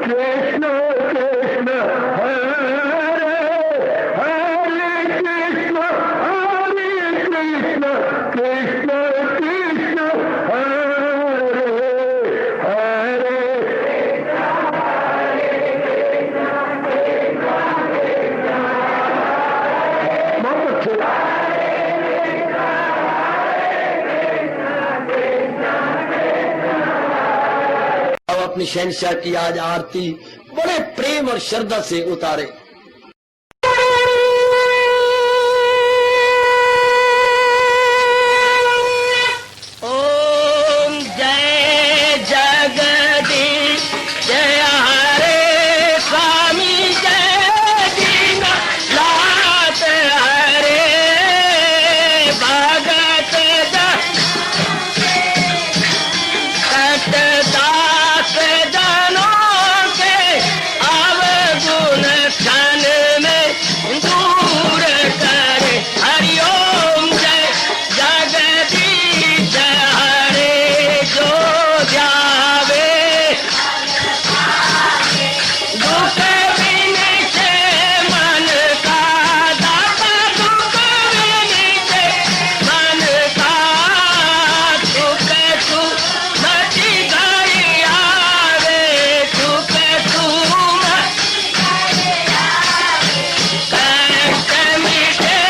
कृष्ण कृष्ण हरे हरे कृष्ण कृष्ण कृष्ण कृष्ण हरे हरे बहुत अच्छे। अब अपनी शहंशाह की आज आरती बड़े प्रेम और श्रद्धा से उतारे। ओम जय जगदीश जय हरे स्वामी जय दीनानाथ हरे भगत दास जनों के अवगुण क्षण में दूर करे। हरिओम जय जगदीश हरे जो ध्यावे दुख विनिचे मन का दाता दुख विनिचे मन का सुख तू मची गई आवे सुख तू कष्ट मिटे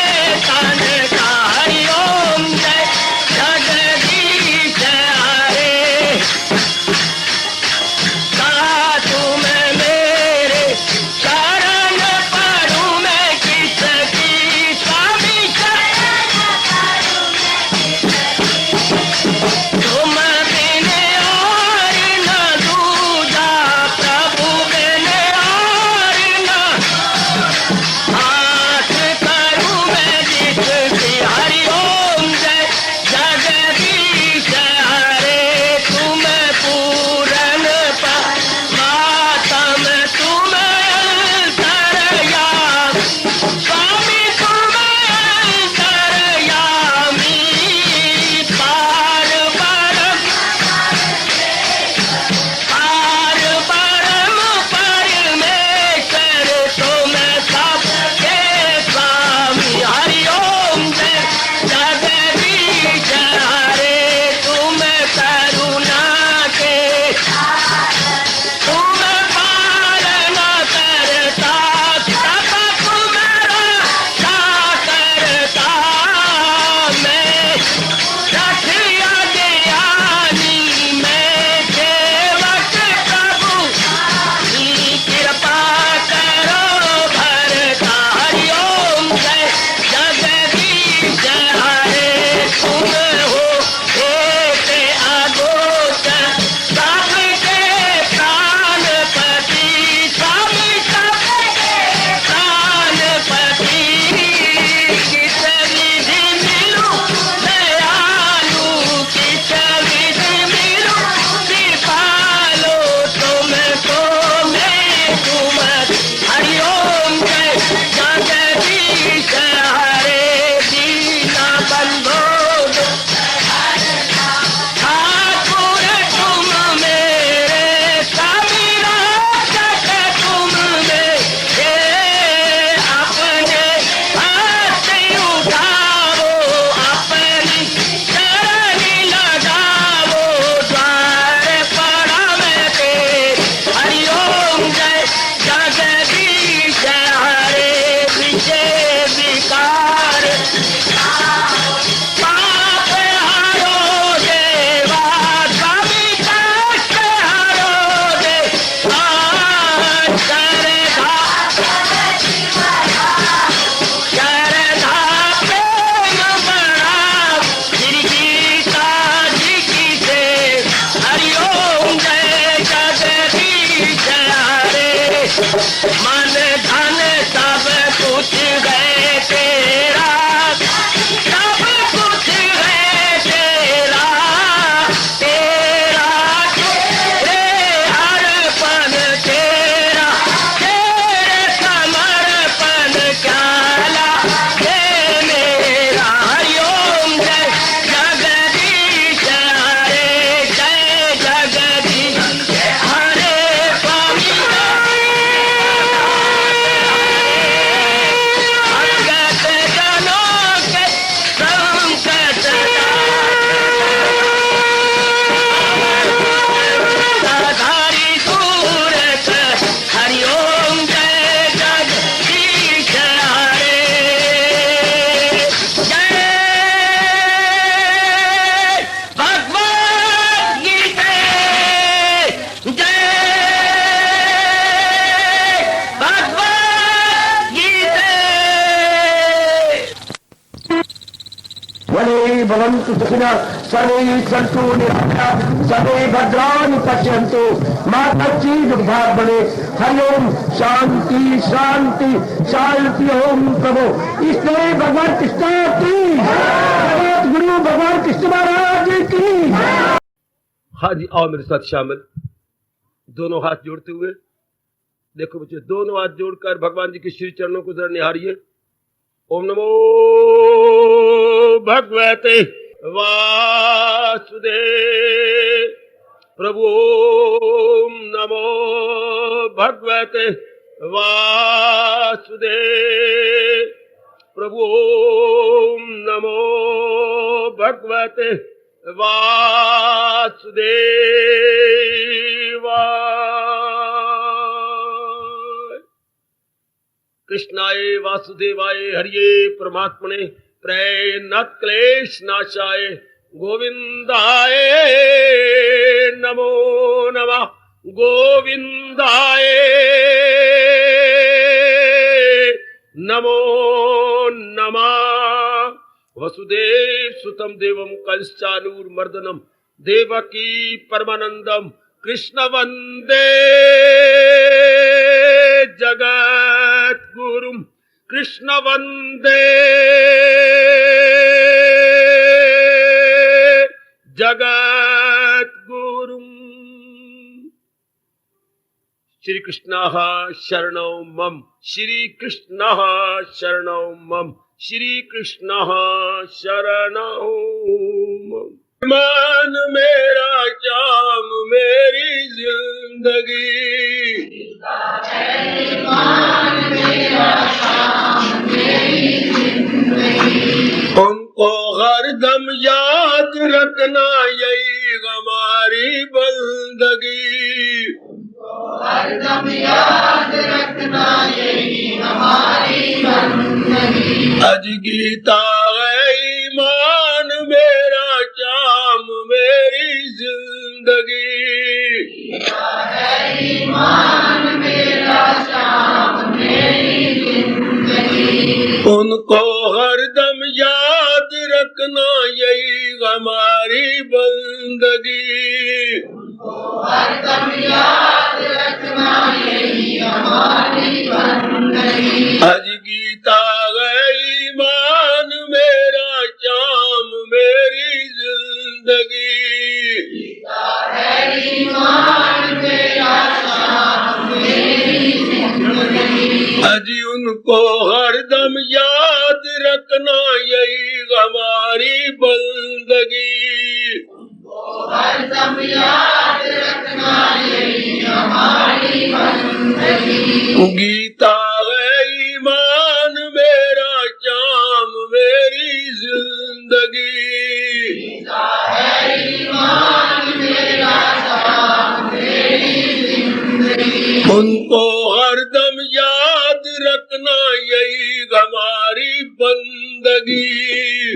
तन का। हरिओम जय जगदीश हरे कहा तुम मेरे शरण पड़ूं मैं किसकी स्वामी तुम बिन और न दूजा प्रभु बिन और न हाथ करूं मैं जिसकी। हरिओम जय जगदीश हरे तुम पूरन परमात्म तुम अंतर्यामी स्वामी तुम अंतर्यामी पार परम परमेश्वर तुम सबके स्वामी। हरिओम जय जगदीश हरे तुम करुणा के तुम पालन करता सब तुम्हारा करता मैं रखिया ज्ञानी मैं सेवक प्रभु की कृपा करो भरता। हरिओम जय जगदीश हरे तुम हो एक अगोचर सबके प्राणपति स्वामी सबके प्राणपति किस विधि मिलूं दयालु किस विधि मिलूं कृपालो तुमको मैं तुम। हरिओम जय जगदीश हरे दीना बंधो ठाकुर तुम मेरे स्वामी रक्षक तुम मेरे अपने हाथ उठाओ अपनी शरण लगाओ द्वार पड़ा मैं तेरे। हरिओम जय जगदीश हरे विजय विकार पाप हरो देवा स्वामी कष्ट हरो देवा श्रद्धा प्रेम बढ़ाओ श्री गीता जी की से। हरिओम जय जगदीश हरे मन धन सब कुछ है तेरा सब कुछ है तेरा तेरा तेरे अर्पण तेरा तेरे समर्पण क्या लागे मेरा। हरिओम जय जगदीश हरे जय जगदीश हरे स्वामी भवन्तु सुखिनः सर्वे सन्तु निरामयाः सर्वे भद्राणि पश्यन्तु मा कश्चित् दुर्भाग् भवेत्। हरि ओम शांति शांति शांति। ओम प्रभु इसलिए भगवान कृष्ण की जगत गुरु भगवान कृष्ण महाराज की। हाँ जी, आओ मेरे साथ शामिल, दोनों हाथ जोड़ते हुए। देखो बच्चे, दोनों हाथ जोड़कर भगवान जी के श्री चरणों को जरा निहारिए। ओम नमो भगवते वासुदेव। प्रभु ओम नमो भगवते वासुदेव। प्रभु ओम नमो भगवते वासुदेवाय। कृष्णाय वासुदेवाय हरिये परमात्मने प्रेयनाथ क्लेश नाशाय गोविंदाय नमो नमः। गोविंदाय नमो नमः। वसुदेव सुतम देवम कंसानूरमर्दनम देवकी परमानंदम कृष्ण वंदे जगत गुरुम। कृष्ण वंदे जगत गुरुम। श्री कृष्ण शरणौ मम। श्री कृष्ण शरणौ मम। श्री कृष्ण शरणौ मम। मान मेरा जाम मेरी जिंदगी। उनको हरदम याद रखना यही हमारी बंदगी। हरदम याद रखना यही हमारी बंदगी। अज गीता है ईमान मेरा जाम मेरी जिंदगी। गीता है ईमान मेरा जाम मेरी जिंदगी। उनको हरदम याद रखना यही हमारी बंदगी। उनको हरदम याद रखना यही हमारी बंदगी। अज गीता है ईमान मेरा जाम मेरी जिंदगी। गीता है ईमान मेरा जाम मेरी जिंदगी। अज उनको हरदम याद रखना यही हमारी बंदगी। उनको हरदम याद रखना यही हमारी बंदगी। गीता है ईमान मेरा जाम मेरी जिंदगी। गीता है ईमान मेरा जाम मेरी जिंदगी। उनको हरदम याद रखना यही हमारी बंदगी।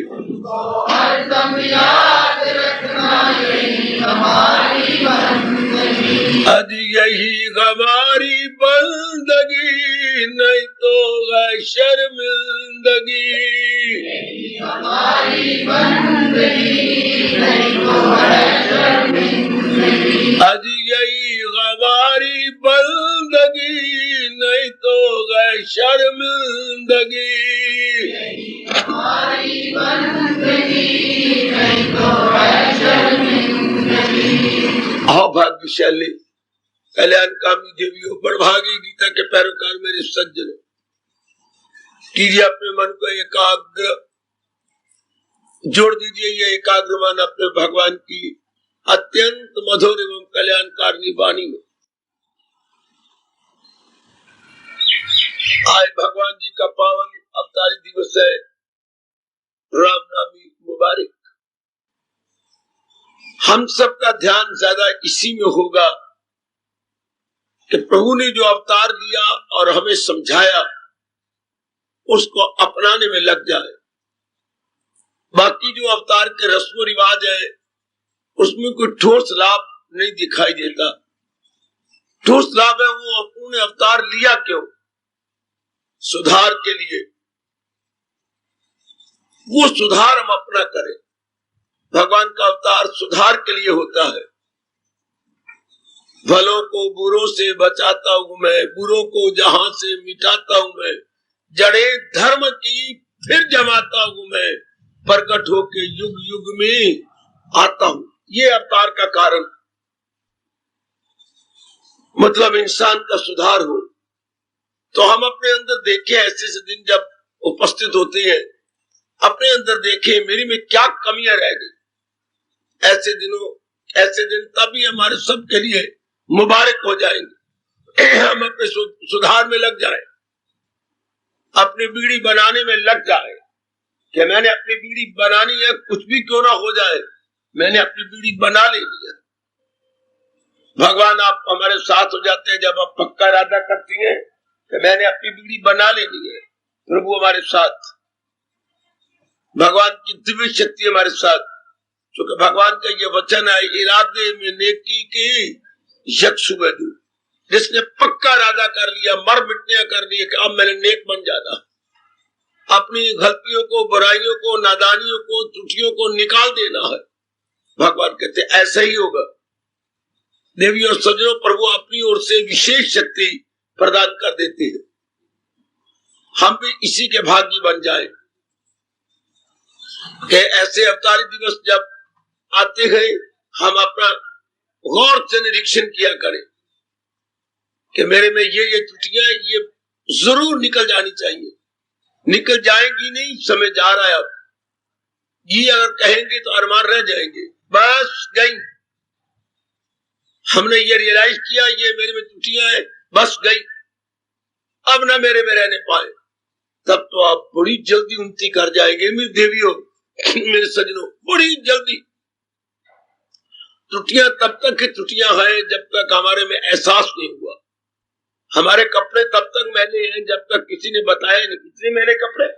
उनको हरदम याद रखना यही हमारी बंदगी। आज यही हमारी बंदगी नहीं तो है शर्मिंदगी। यही हमारी बंदगी नहीं तो है शर्मिंदगी। आज यही हमारी बंदगी नहीं तो है शर्मिंदगी। यही हमारी बंदगी नहीं तो है शर्मिंदगी। आओ भाग्यशाली कल्याणकामी देवियों, बड़भागी गीता के पैरोकार मेरे सज्जनों, कीजिए अपने मन को एकाग्र, जोड़ दीजिए ये एकाग्र मन अपने भगवान की अत्यंत मधुर एवं कल्याणकारिणी वाणी में। आज भगवान जी का पावन अवतारी दिवस है, रामनवमी मुबारक। हम सबका ध्यान ज्यादा इसी में होगा कि प्रभु ने जो अवतार लिया और हमें समझाया उसको अपनाने में लग जाए। बाकी जो अवतार के रस्म रिवाज है उसमें कोई ठोस लाभ नहीं दिखाई देता। ठोस लाभ है वो उन्होंने अवतार लिया क्यों? सुधार के लिए। वो सुधार हम अपना करें। भगवान का अवतार सुधार के लिए होता है। भलों को बुरों से बचाता हूं मैं, बुरों को जहां से मिटाता हूं मैं, जड़े धर्म की फिर जमाता हूं मैं, प्रकट होके युग युग में आता हूं। ये अवतार का कारण, मतलब इंसान का सुधार हो। तो हम अपने अंदर देखें, ऐसे ऐसे दिन जब उपस्थित होते हैं, अपने अंदर देखें मेरी में क्या कमियां रह गई। ऐसे दिनों, ऐसे दिन तभी हमारे सबके लिए मुबारक हो जाएंगे। हम अपने सुधार में लग जाए, अपनी बीड़ी बनाने में लग जाए कि मैंने अपनी बीड़ी बनानी है, कुछ भी क्यों ना हो जाए, मैंने अपनी बीड़ी बना लेनी है। भगवान आप हमारे साथ हो जाते हैं जब आप पक्का इरादा करती हैं कि मैंने अपनी बीड़ी बना लेनी है। प्रभु हमारे साथ, भगवान की दिव्य शक्ति हमारे साथ, क्योंकि भगवान का ये वचन है, इरादे में नेकी की यक्षु में दू। जिसने पक्का इरादा कर लिया, मर मिटने कर लिया कि अब मैंने नेक बन जाना, अपनी गलतियों को, बुराइयों को, नादानियों को, त्रुटियों को निकाल देना है, भगवान कहते ऐसा ही होगा। देवी और सज्जनों, प्रभु अपनी ओर से विशेष शक्ति प्रदान कर देते हैं। हम भी इसी के भागी बन जाए कि ऐसे अवतारी दिवस जब आते हैं, हम अपना गौर से निरीक्षण किया करें कि मेरे में ये त्रुटियां, ये जरूर निकल जानी चाहिए। निकल जाएंगी नहीं, समय जा रहा है। अब ये अगर कहेंगे तो अरमान रह जाएंगे, बस गई। हमने ये रियलाइज किया ये मेरे में त्रुटियां हैं, बस गई, अब ना मेरे में रहने पाए, तब तो आप बड़ी जल्दी उन्नति कर जाएंगे मेरी देवियों, मेरे सज्जनों, बड़ी जल्दी। त्रुटियां तब तक की त्रुटियां हैं जब तक हमारे में एहसास नहीं हुआ। हमारे कपड़े तब तक मैले हैं जब तक किसी ने बताया नहीं। कितने मैले कपड़े,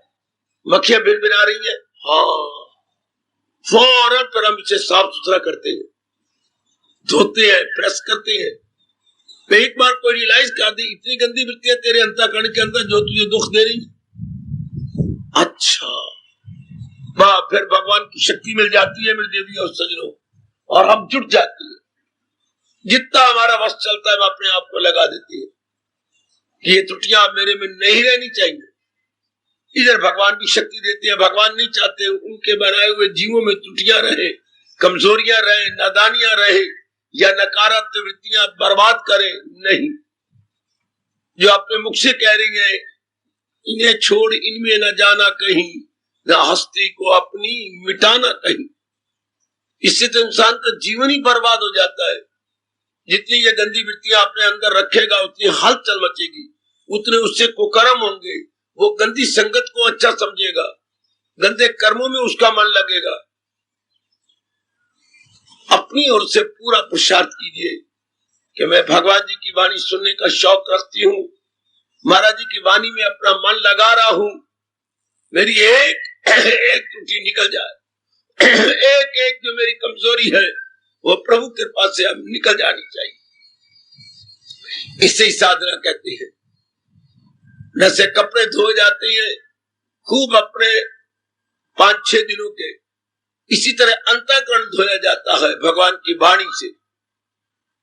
मक्खियां भिनभिना रही हैं, हाँ, फौरन पर हम इसे साफ सुथरा करते हैं, धोते हैं, प्रेस करते हैं। तो एक बार कोई रियलाइज कर दी इतनी गंदी वृत्तियां तेरे अंतःकरण के अंदर जो तुझे दुख दे रही, अच्छा वाह, फिर भगवान की शक्ति मिल जाती है मेरी देवी और सजनों, और हम जुट जाते हैं। जितना हमारा वश चलता है हम अपने आप को लगा देते हैं कि ये त्रुटियां मेरे में नहीं रहनी चाहिए। इधर भगवान भी शक्ति देते हैं। भगवान नहीं चाहते उनके बनाए हुए जीवों में त्रुटियां रहे, कमजोरियां रहे, नादानियां रहे, या नकारात्मक वृत्तियां बर्बाद करें, नहीं। जो अपने मुख से कह रही है, इन्हें छोड़ इनमें न जाना कहीं, न हस्ती को अपनी मिटाना कहीं। इससे तो इंसान का जीवन ही बर्बाद हो जाता है। जितनी ये गंदी वृत्तियां अपने अंदर रखेगा उतनी हलचल मचेगी, उतने उससे कुकर्म होंगे, वो गंदी संगत को अच्छा समझेगा, गंदे कर्मों में उसका मन लगेगा। अपनी ओर से पूरा पुरुषार्थ कीजिए कि मैं भगवान जी की वाणी सुनने का शौक रखती हूँ, महाराज जी की वाणी में अपना मन लगा रहा हूं, मेरी एक त्रुटि निकल जाए, एक एक जो मेरी कमजोरी है वो प्रभु कृपा से हम निकल जानी चाहिए। इससे ही साधना कहते हैं। जैसे कपड़े धोए जाते हैं खूब अपने 5-6 दिनों के, इसी तरह अंतःकरण धोया जाता है भगवान की वाणी से।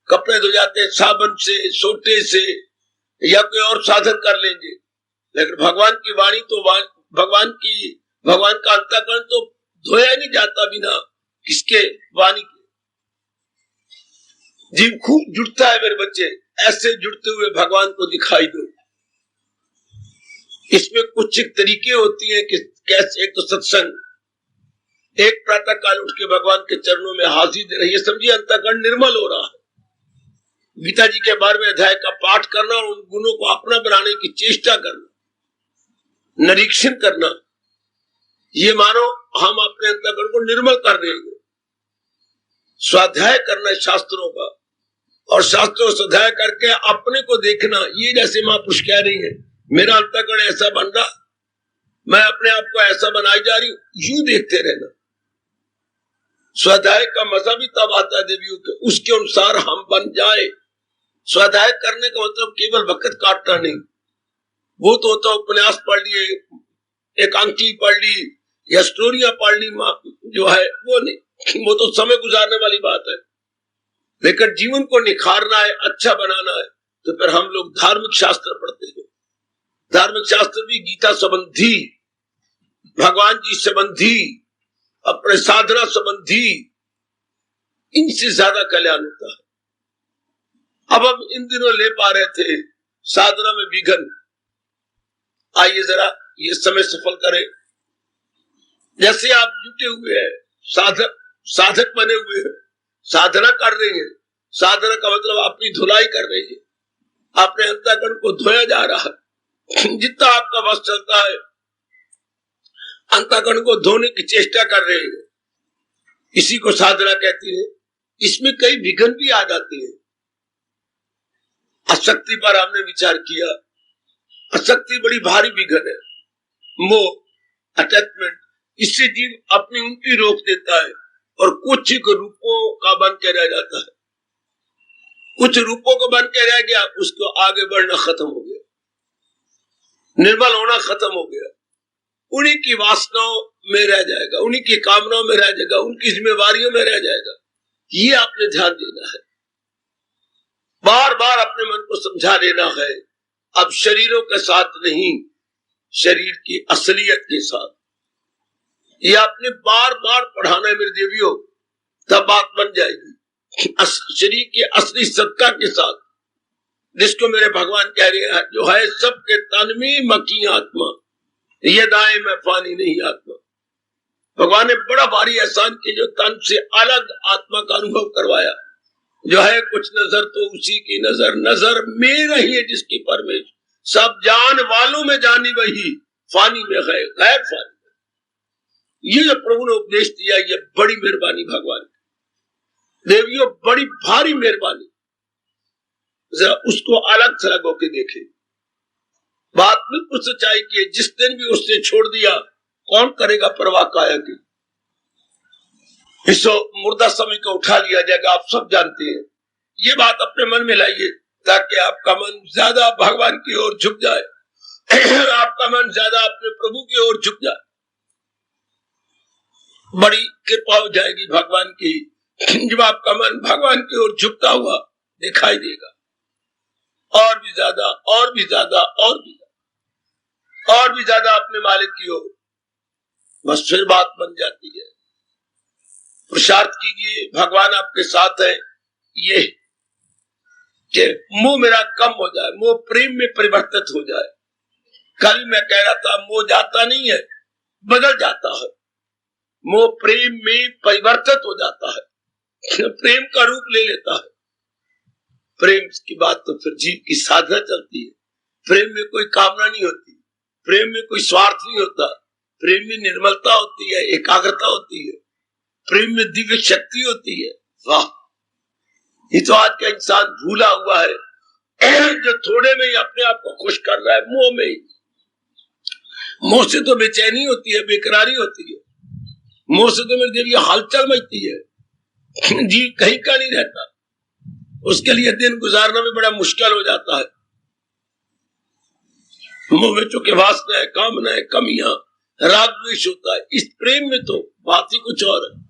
कपड़े धो जाते हैं साबुन से, सोटे से, या कोई और साधन कर लेंगे, लेकिन भगवान की वाणी तो भगवान का अंतःकरण तो धोया नहीं जाता बिना किसके, वाणी के। जीव खूब जुड़ता है मेरे बच्चे, ऐसे जुड़ते हुए भगवान को दिखाई दो। इसमें कुछ तरीके होती हैं कि कैसे। एक तो सत्संग, एक प्रातः काल उठ के भगवान के चरणों में हाजिर दे रही है, समझिए अंतःकरण निर्मल हो रहा है। गीता जी के 12वें अध्याय का पाठ करना और उन गुणों को अपना बनाने की चेष्टा करना, निरीक्षण करना, ये मानो हम अपने अंतःकरण को निर्मल कर रहे हैं। स्वाध्याय करना शास्त्रों का, और शास्त्रों स्वाध्याय करके अपने को देखना। ये जैसे महापुरुष कह रही है, मेरा अंतःकरण ऐसा बन रहा, मैं अपने आप को ऐसा बनाई जा रही हूं, यूं देखते रहना। स्वाध्याय का मजा भी तब आता है देवियों के, उसके अनुसार हम बन जाए। स्वाध्याय करने का मतलब केवल वक्त काटना नहीं, वो तो होता उपन्यास पढ़ लिए, एकांकी पढ़ ली, या स्टोरियां पढ़ ली, जो है वो नहीं। वो तो समय गुजारने वाली बात है, लेकिन जीवन को निखारना है, अच्छा बनाना है, तो फिर हम लोग धार्मिक शास्त्र पढ़ते हैं। धार्मिक शास्त्र भी गीता संबंधी, भगवान जी संबंधी, अपने साधना संबंधी, इनसे ज्यादा कल्याण होता है। अब हम इन दिनों ले पा रहे थे साधना में विघन। आइए जरा ये समय सफल करें। जैसे आप जुटे हुए हैं, साधक बने हुए हैं, साधना कर रहे हैं। साधना का मतलब अपनी धुलाई कर रही है, अपने अंतःकरण को धोया जा रहा है। जितना आपका बस चलता है अंतःकरण को धोने की चेष्टा कर रहे हैं, इसी को साधना कहती है। इसमें कई विघन भी आ जाते हैं। आसक्ति पर हमने विचार किया, आसक्ति बड़ी भारी विघन है। मोह, अटैचमेंट, इससे जीव अपनी उनकी रोक देता है और कुछ रूपों का बन के रह जाता है। कुछ रूपों को बन के रह गया, उसको आगे बढ़ना खत्म हो गया, निर्मल होना खत्म हो गया। उन्हीं की वासनाओं में रह जाएगा, उन्हीं की कामनाओं में रह जाएगा, उनकी जिम्मेवारियों में रह जाएगा। ये आपने ध्यान देना है, बार बार अपने मन को समझा देना है। अब शरीरों के साथ नहीं, शरीर की असलियत के साथ। ये आपने बार बार पढ़ाना है मेरे देवियों, तब बात बन जाएगी। शरीर की असली सत्ता के साथ, जिसको मेरे भगवान कह रहे हैं, जो है सबके तन में मकी आत्मा, ये दाए में पानी नहीं आत्मा। भगवान ने बड़ा भारी एहसान किया, जो तन से अलग आत्मा का अनुभव करवाया। जो है कुछ नजर तो उसी की नजर, नजर में रही है जिसकी परमेश, सब जान वालों में जानी वही, फानी में है गैर फानी। ये जो प्रभु ने उपदेश दिया, ये बड़ी मेहरबानी भगवान की। देवियों, बड़ी भारी मेहरबानी। जरा उसको अलग थलग होके देखे। बात बिल्कुल सच्चाई की है। जिस दिन भी उसने छोड़ दिया, कौन करेगा परवाह काया की। इस मुर्दा समय को उठा लिया जाएगा, आप सब जानते हैं। ये बात अपने मन में लाइए, ताकि आपका मन ज्यादा भगवान की ओर झुक जाए, आपका मन ज्यादा अपने प्रभु की ओर झुक जाए। बड़ी कृपा हो जाएगी भगवान की, जब आपका मन भगवान की ओर झुकता हुआ दिखाई देगा। और भी ज्यादा, और भी ज्यादा, और भी ज्यादा, और भी ज्यादा अपने मालिक की ओर। बस फिर बात बन जाती है। पुरुषार्थ कीजिए, भगवान आपके साथ है। ये कि मोह मेरा कम हो जाए, मोह प्रेम में परिवर्तित हो जाए। कल मैं कह रहा था, मोह जाता नहीं है, बदल जाता है। मोह प्रेम में परिवर्तित हो जाता है, प्रेम का रूप ले लेता है। प्रेम की बात तो फिर जीव की साधना चलती है। प्रेम में कोई कामना नहीं होती, प्रेम में कोई स्वार्थ नहीं होता, प्रेम में निर्मलता होती है, एकाग्रता होती है, प्रेम में दिव्य शक्ति होती है। वाह, ये तो आज का इंसान भूला हुआ है, जो थोड़े में ही अपने आप को खुश कर रहा है। मोह में ही, मोह से तो बेचैनी होती है, बेकरारी होती है। मोह से तो मेरे देवी हलचल मचती है, जी कहीं का नहीं रहता। उसके लिए दिन गुजारना भी बड़ा मुश्किल हो जाता है। मोह में चूंकि वासना है, कामना है, कमियां, राग द्वेष होता है। इस प्रेम में तो बात ही कुछ और है।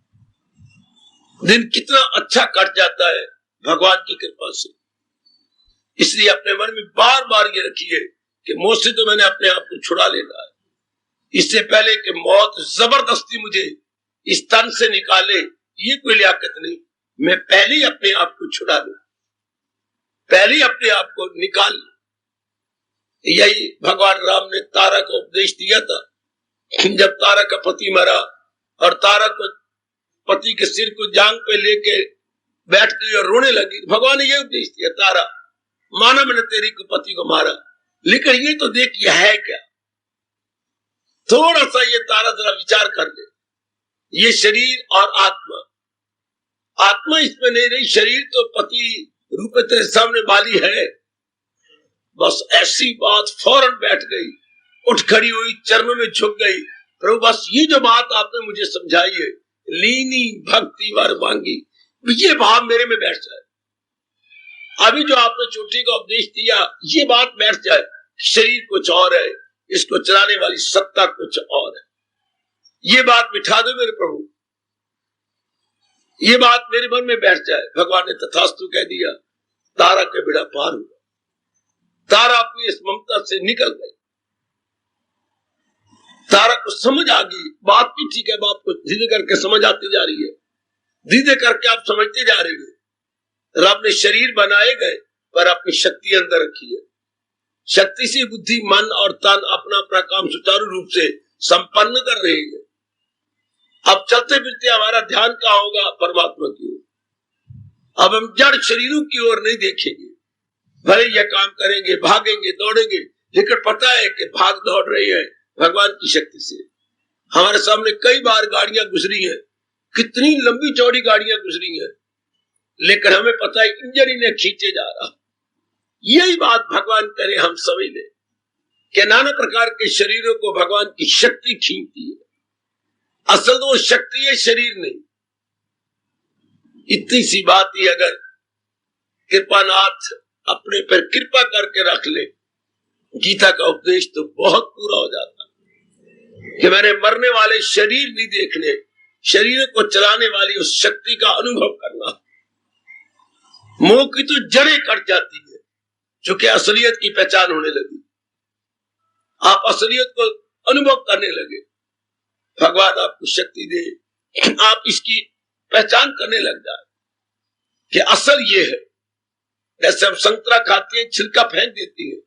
दिन कितना अच्छा कट जाता है भगवान की कृपा से। इसलिए अपने मन में बार बार ये रखिए कि मोह से तो मैंने अपने आप को छुड़ा लेना है। इससे पहले कि मौत जबरदस्ती मुझे इस तन से निकाले, ये कोई लियाकत नहीं। मैं पहले ही अपने आप को छुड़ा लूं, पहले ही अपने आप को निकाल लूं। यही भगवान राम ने तारा को उपदेश दिया था। जब तारा का पति मरा और तारा को पति के सिर को जांग पे लेके बैठ गई और रोने लगी, भगवान ने यह उपदेश दिया, तारा माना मैंने तेरी को पति को मारा, लेकिन ये तो देख यह है क्या। थोड़ा सा ये तारा जरा विचार कर ले। ये शरीर और आत्मा, आत्मा इसमें नहीं रही, शरीर तो पति रूप तेरे सामने वाली है। बस ऐसी बात फौरन बैठ गई, उठ खड़ी हुई, चरणों में झुक गई। प्रभु बस ये जो बात आपने मुझे समझाई है, लीनी भक्ति वर मांगी, ये भाव मेरे में बैठ जाए। अभी जो आपने चोटी का उपदेश दिया, ये बात बैठ जाए। शरीर कुछ और है, इसको चलाने वाली सत्ता कुछ और है। ये बात बिठा दो मेरे प्रभु। ये बात मेरे मन में बैठ जाए, भगवान ने तथास्तु कह दिया, तारा के बेड़ा पार हुआ। तारा अपनी इस ममता से निकल गई। तारा को समझ आ गई, बात भी ठीक है, बात को धीरे करके समझ आती जा रही है, धीरे करके आप समझते जा रहे हैं। रब ने शरीर बनाए गए पर अपनी शक्ति अंदर रखी है। शक्ति से बुद्धि, मन और तन अपना अपना काम सुचारू रूप से संपन्न कर रहे हैं। अब चलते फिरते हमारा ध्यान कहाँ होगा? परमात्मा की ओर। अब हम जड़ शरीरों की ओर नहीं देखेंगे। भले यह काम करेंगे, भागेंगे, दौड़ेंगे, लेकिन पता है कि भाग दौड़ रही है भगवान की शक्ति से। हमारे सामने कई बार गाड़ियां गुजरी हैं, कितनी लंबी चौड़ी गाड़ियां गुजरी हैं, लेकिन हमें पता है इंजन इन्हें खींचे जा रहा। यही बात भगवान करे हम समझ ले कि नाना प्रकार के शरीरों को भगवान की शक्ति खींचती है। असल तो वो शक्ति है, शरीर नहीं। इतनी सी बात ही अगर कृपानाथ अपने पर कृपा करके रख ले, गीता का उपदेश तो बहुत पूरा हो जाता कि मैंने मरने वाले शरीर नहीं देखने, शरीर को चलाने वाली उस शक्ति का अनुभव करना। मोह की तो जड़ें कट जाती है, क्योंकि असलियत की पहचान होने लगी, आप असलियत को अनुभव करने लगे। भगवान आपको शक्ति दे, आप इसकी पहचान करने लग जाए कि असल ये है। जैसे हम संतरा खाते हैं, छिलका फेंक देती है,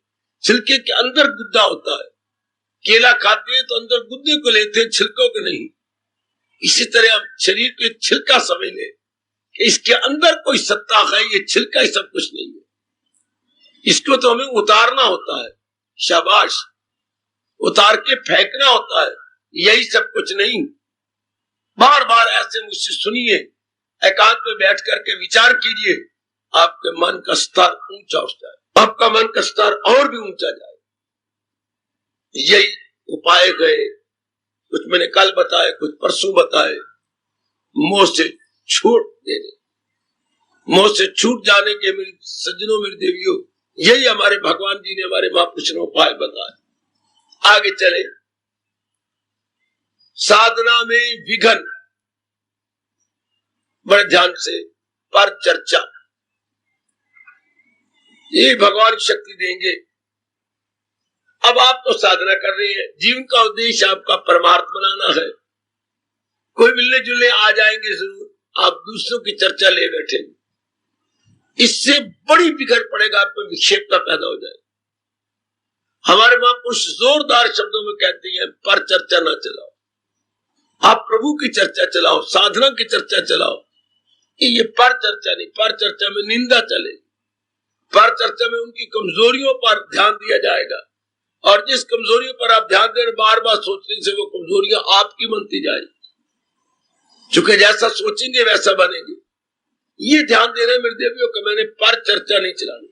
छिलके के अंदर गुद्दा होता है। केला खाते हैं तो अंदर गुद्दे को लेते हैं, छिलकों को नहीं। इसी तरह हम शरीर के छिलका समझ ले कि इसके अंदर कोई सत्ता है, ये छिलका ही सब कुछ नहीं है। इसको तो हमें उतारना होता है, शाबाश, उतार के फेंकना होता है, यही सब कुछ नहीं। बार बार ऐसे मुझसे सुनिए, एकांत में बैठ करके विचार कीजिए, आपके मन का स्तर ऊंचा उठ जाए, आपका मन का स्तर और भी ऊंचा जाए। यही उपाय गए, कुछ मैंने कल बताए, कुछ परसों बताए। मोह से छूट देने, मोह से छूट जाने के मेरे सज्जनों, मेरी देवियों, यही हमारे भगवान जी ने, हमारे महापुरुष ने उपाय बताए। आगे चले। साधना में विघन, बड़े ध्यान से, पर चर्चा, ये भगवान शक्ति देंगे। अब आप तो साधना कर रहे हैं, जीवन का उद्देश्य आपका परमार्थ बनाना है। कोई मिलने जुलने आ जाएंगे जरूर, आप दूसरों की चर्चा ले बैठेंगे, इससे बड़ी बिगड़ पड़ेगा, आप में विक्षेपता पैदा हो जाए। हमारे महापुरुष जोरदार शब्दों में कहते हैं, पर चर्चा ना चलाओ, आप प्रभु की चर्चा चलाओ, साधना की चर्चा चलाओ। ये पर चर्चा नहीं, पर चर्चा में निंदा चलेगी, पर चर्चा में उनकी कमजोरियों पर ध्यान दिया जाएगा, और जिस कमजोरियों पर आप ध्यान दे रहे, बार बार सोचने से वो कमजोरियां आपकी बनती जाएगी, क्योंकि जैसा सोचेंगे वैसा बनेंगे। ये ध्यान दे रहे मेरे देवियों को, मैंने पर चर्चा नहीं चलानी।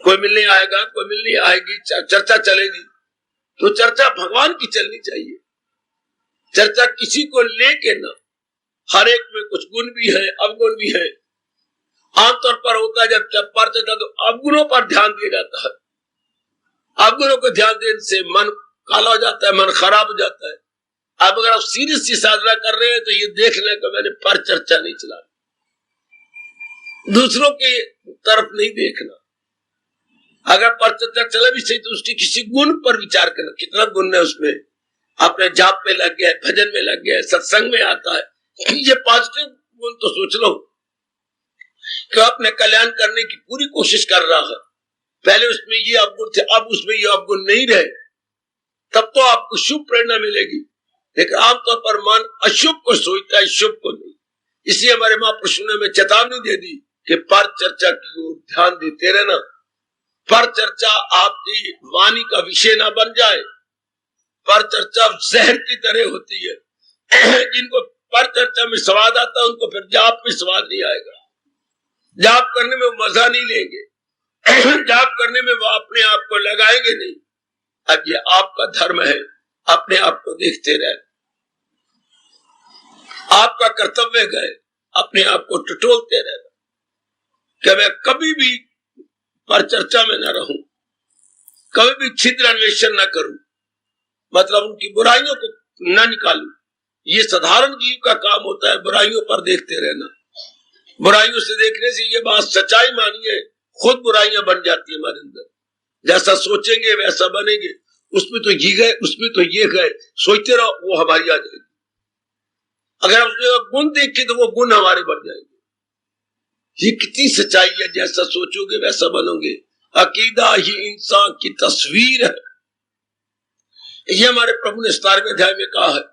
कोई मिलने आएगा, कोई मिलने आएगी, चर्चा चलेगी, तो चर्चा भगवान की चलनी चाहिए। चर्चा किसी को लेके ना, हर एक में कुछ गुण भी है, अवगुण भी है। आमतौर पर होता है जब पर चर्चा तो अवगुणों पर ध्यान दिया जाता है। अवगुणों को ध्यान देने से मन काला हो जाता है, मन खराब हो जाता है। अब अगर आप सीरियस सी साधना कर रहे हैं तो ये देख लें कि मैंने पर चर्चा नहीं चलानी, दूसरों की तरफ नहीं देखना। अगर पर चर्चा चले भी सही तो उसकी किसी गुण पर विचार करना, कितना गुण है उसमें, अपने जाप में लग गया, भजन में लग गया, सत्संग में आता है, ये पॉजिटिव गुण तो सोच लो कि अपने कल्याण करने की पूरी कोशिश कर रहा है। पहले उसमें ये अवगुण थे, अब उसमें ये अवगुण नहीं रहे, तब तो आपको शुभ प्रेरणा मिलेगी। लेकिन आमतौर पर मन अशुभ को सोचता है, शुभ को नहीं। इसलिए हमारे महापुरुषों ने हमें चेतावनी दे दी कि पर चर्चा की ओर ध्यान देते रहना। पर चर्चा आपकी वाणी का विषय ना बन जाए। पर चर्चा जहर की तरह होती है। जिनको पर चर्चा में स्वाद आता है उनको फिर जाप में स्वाद नहीं आएगा, जाप करने में मजा नहीं लेंगे, जाप करने में वो अपने आप को लगाएंगे नहीं। अब ये आपका धर्म है, अपने आप को देखते रहे, आपका कर्तव्य गए, अपने आप को टटोलते रहना कि मैं कभी भी पर चर्चा में न रहूं, कभी भी छिद्र अन्वेषण न करूं, मतलब उनकी बुराइयों को न निकालूं, ये साधारण जीव का काम होता है, बुराइयों पर देखते रहना। बुराइयों से देखने से ये बात सच्चाई मानिए, खुद बुराइयां बन जाती है हमारे अंदर। जैसा सोचेंगे वैसा बनेंगे। उसमें तो ये गए, उसमें तो ये गए, सोचते रहो, वो हमारी आ जाएगी। अगर हम उसमें गुण देखें तो वो गुण हमारे बन जाएंगे। ये कितनी सच्चाई है, जैसा सोचोगे वैसा बनोगे। अकीदा ही इंसान की तस्वीर है। ये हमारे प्रभु ने 17वें अध्याय में कहा है।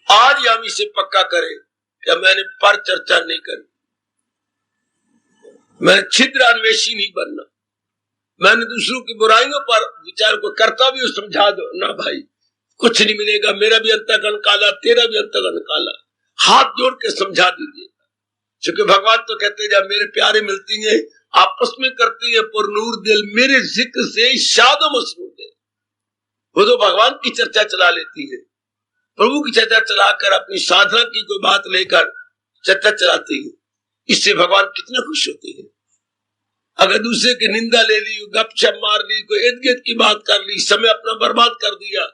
आज हम इसे पक्का करें कि मैंने पर चर्चा नहीं करनी, मैंने छिद्र अन्वेषी नहीं बनना, मैंने दूसरों की बुराइयों पर विचार को करता भी समझा दो ना भाई, कुछ नहीं मिलेगा, मेरा भी अंतःकरण काला, तेरा भी अंतःकरण काला, हाथ जोड़ के समझा दीजिए। क्योंकि भगवान तो कहते हैं जब मेरे प्यारे मिलती हैं आपस में करती है पुरनूर दिल, मेरे जिक्र से शादो मसरूर दिल। वो तो भगवान की चर्चा चला लेती है, प्रभु की चर्चा चलाकर अपनी साधना की कोई बात लेकर चर्चा चलाती है। इससे भगवान कितने खुश होते हैं। अगर दूसरे की निंदा ले ली, गपशप मार ली, कोई इर्द गिर्द की बात कर ली, समय अपना बर्बाद कर दिया,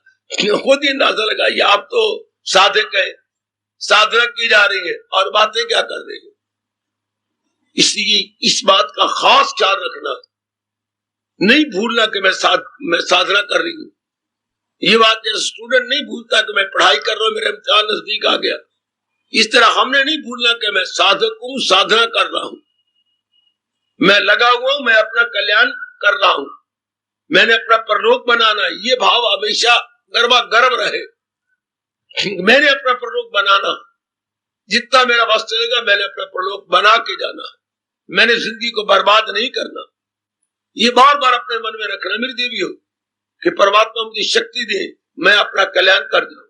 खुद ही अंदाजा लगाइए आप तो साधक है, साधना की जा रही है और बातें क्या कर रही है। इसलिए इस बात का खास ख्याल रखना, नहीं भूलना कि मैं साधना कर रही हूं। ये बात जैसे स्टूडेंट नहीं भूलता कि मैं पढ़ाई कर रहा हूं, मेरा इम्तिहान नजदीक आ गया, इस तरह हमने नहीं भूलना कि मैं साधक हूं, साधना कर रहा हूं, मैं लगा हुआ हूं, मैं अपना कल्याण कर रहा हूं, मैंने अपना परलोक बनाना। ये भाव हमेशा गर्वा गर्व रहे, मैंने अपना परलोक बनाना, जितना मेरा वक्त चलेगा मैंने अपना परलोक बना के जाना, मैंने जिंदगी को बर्बाद नहीं करना। ये बार बार अपने मन में रखना मेरी देवी हो कि परमात्मा मुझे शक्ति दे, मैं अपना कल्याण कर जाऊं,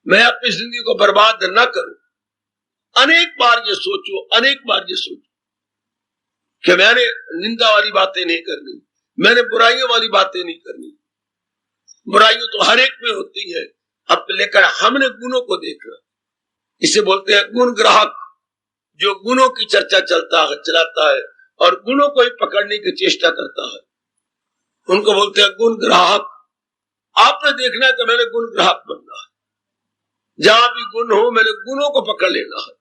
मैं अपनी जिंदगी को बर्बाद न करूं। अनेक बार ये सोचो, अनेक बार ये सोचो कि मैंने निंदा वाली बातें नहीं करनी, मैंने बुराइयों वाली बातें नहीं करनी। बुराइयों तो हर एक में होती है, अब लेकर हमने गुणों को देखना। इसे बोलते हैं गुण ग्राहक, जो गुणों की चर्चा चलाता है और गुणों को ही पकड़ने की चेष्टा करता है, उनको बोलते हैं गुण ग्राहक। आपने देखना है कि मैंने गुण ग्राहक बनना है, जहां भी गुण हो मैंने गुणों को पकड़ लेना है,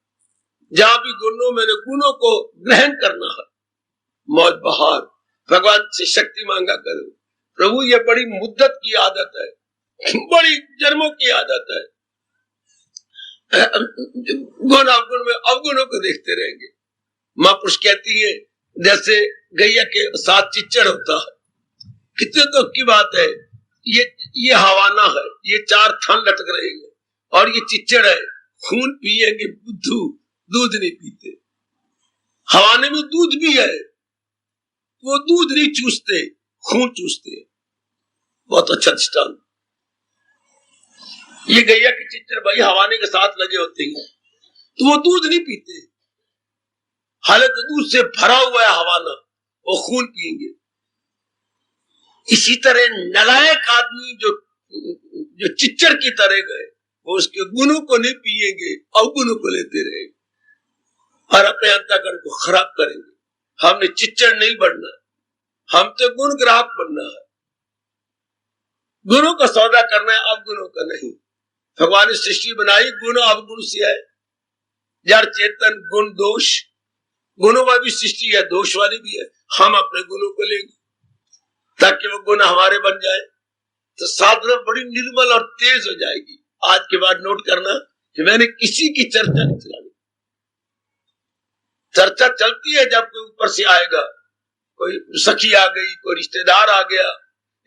जहां भी गुण हो मैंने गुणों को ग्रहण करना है। मौज बहार भगवान से शक्ति मांगा करो, प्रभु ये बड़ी मुद्दत की आदत है, बड़ी जन्मों की आदत है। गुण अवगुण में अवगुणों को देखते रहेंगे। महापुरुष कहती है जैसे गैया के साथ चिच्चड़ होता है, कितने दुख की बात है। ये हवाना है, ये 4 थन लटक रहे हैं और ये चिच्चड़ है, खून पिएंगे बुद्धू, दूध नहीं पीते। हवाने में दूध भी है, वो दूध नहीं चूसते, खून चूसते। बहुत अच्छा दृष्टांत। ये गैया के चिच्चड़ भाई हवाने के साथ लगे होते हैं तो वो दूध नहीं पीते, हालांकि दूध से भरा हुआ है हवाना, वो खून पिएंगे। इसी तरह नलायक आदमी जो चिच्चड़ की तरह गए, वो उसके गुणों को नहीं पिएंगे, अवगुणों को लेते रहेंगे और अपने अंतःकरण को खराब करेंगे। हमने चिच्चड़ नहीं बनना, हम तो गुण ग्राहक बनना है। गुणों का सौदा करना है, अवगुणों का नहीं। भगवान ने सृष्टि बनाई गुण अवगुण से है, जड़ चेतन गुण दोष, गुणों वाली भी सृष्टि है, दोष वाली भी है। हम अपने गुणों को लेंगे ताकि वो गुण हमारे बन जाए, तो साधना बड़ी निर्मल और तेज हो जाएगी। आज के बाद नोट करना कि मैंने किसी की चर्चा नहीं चलानी। चर्चा चलती है जब कोई ऊपर से आएगा, कोई सखी आ गई, कोई रिश्तेदार आ गया,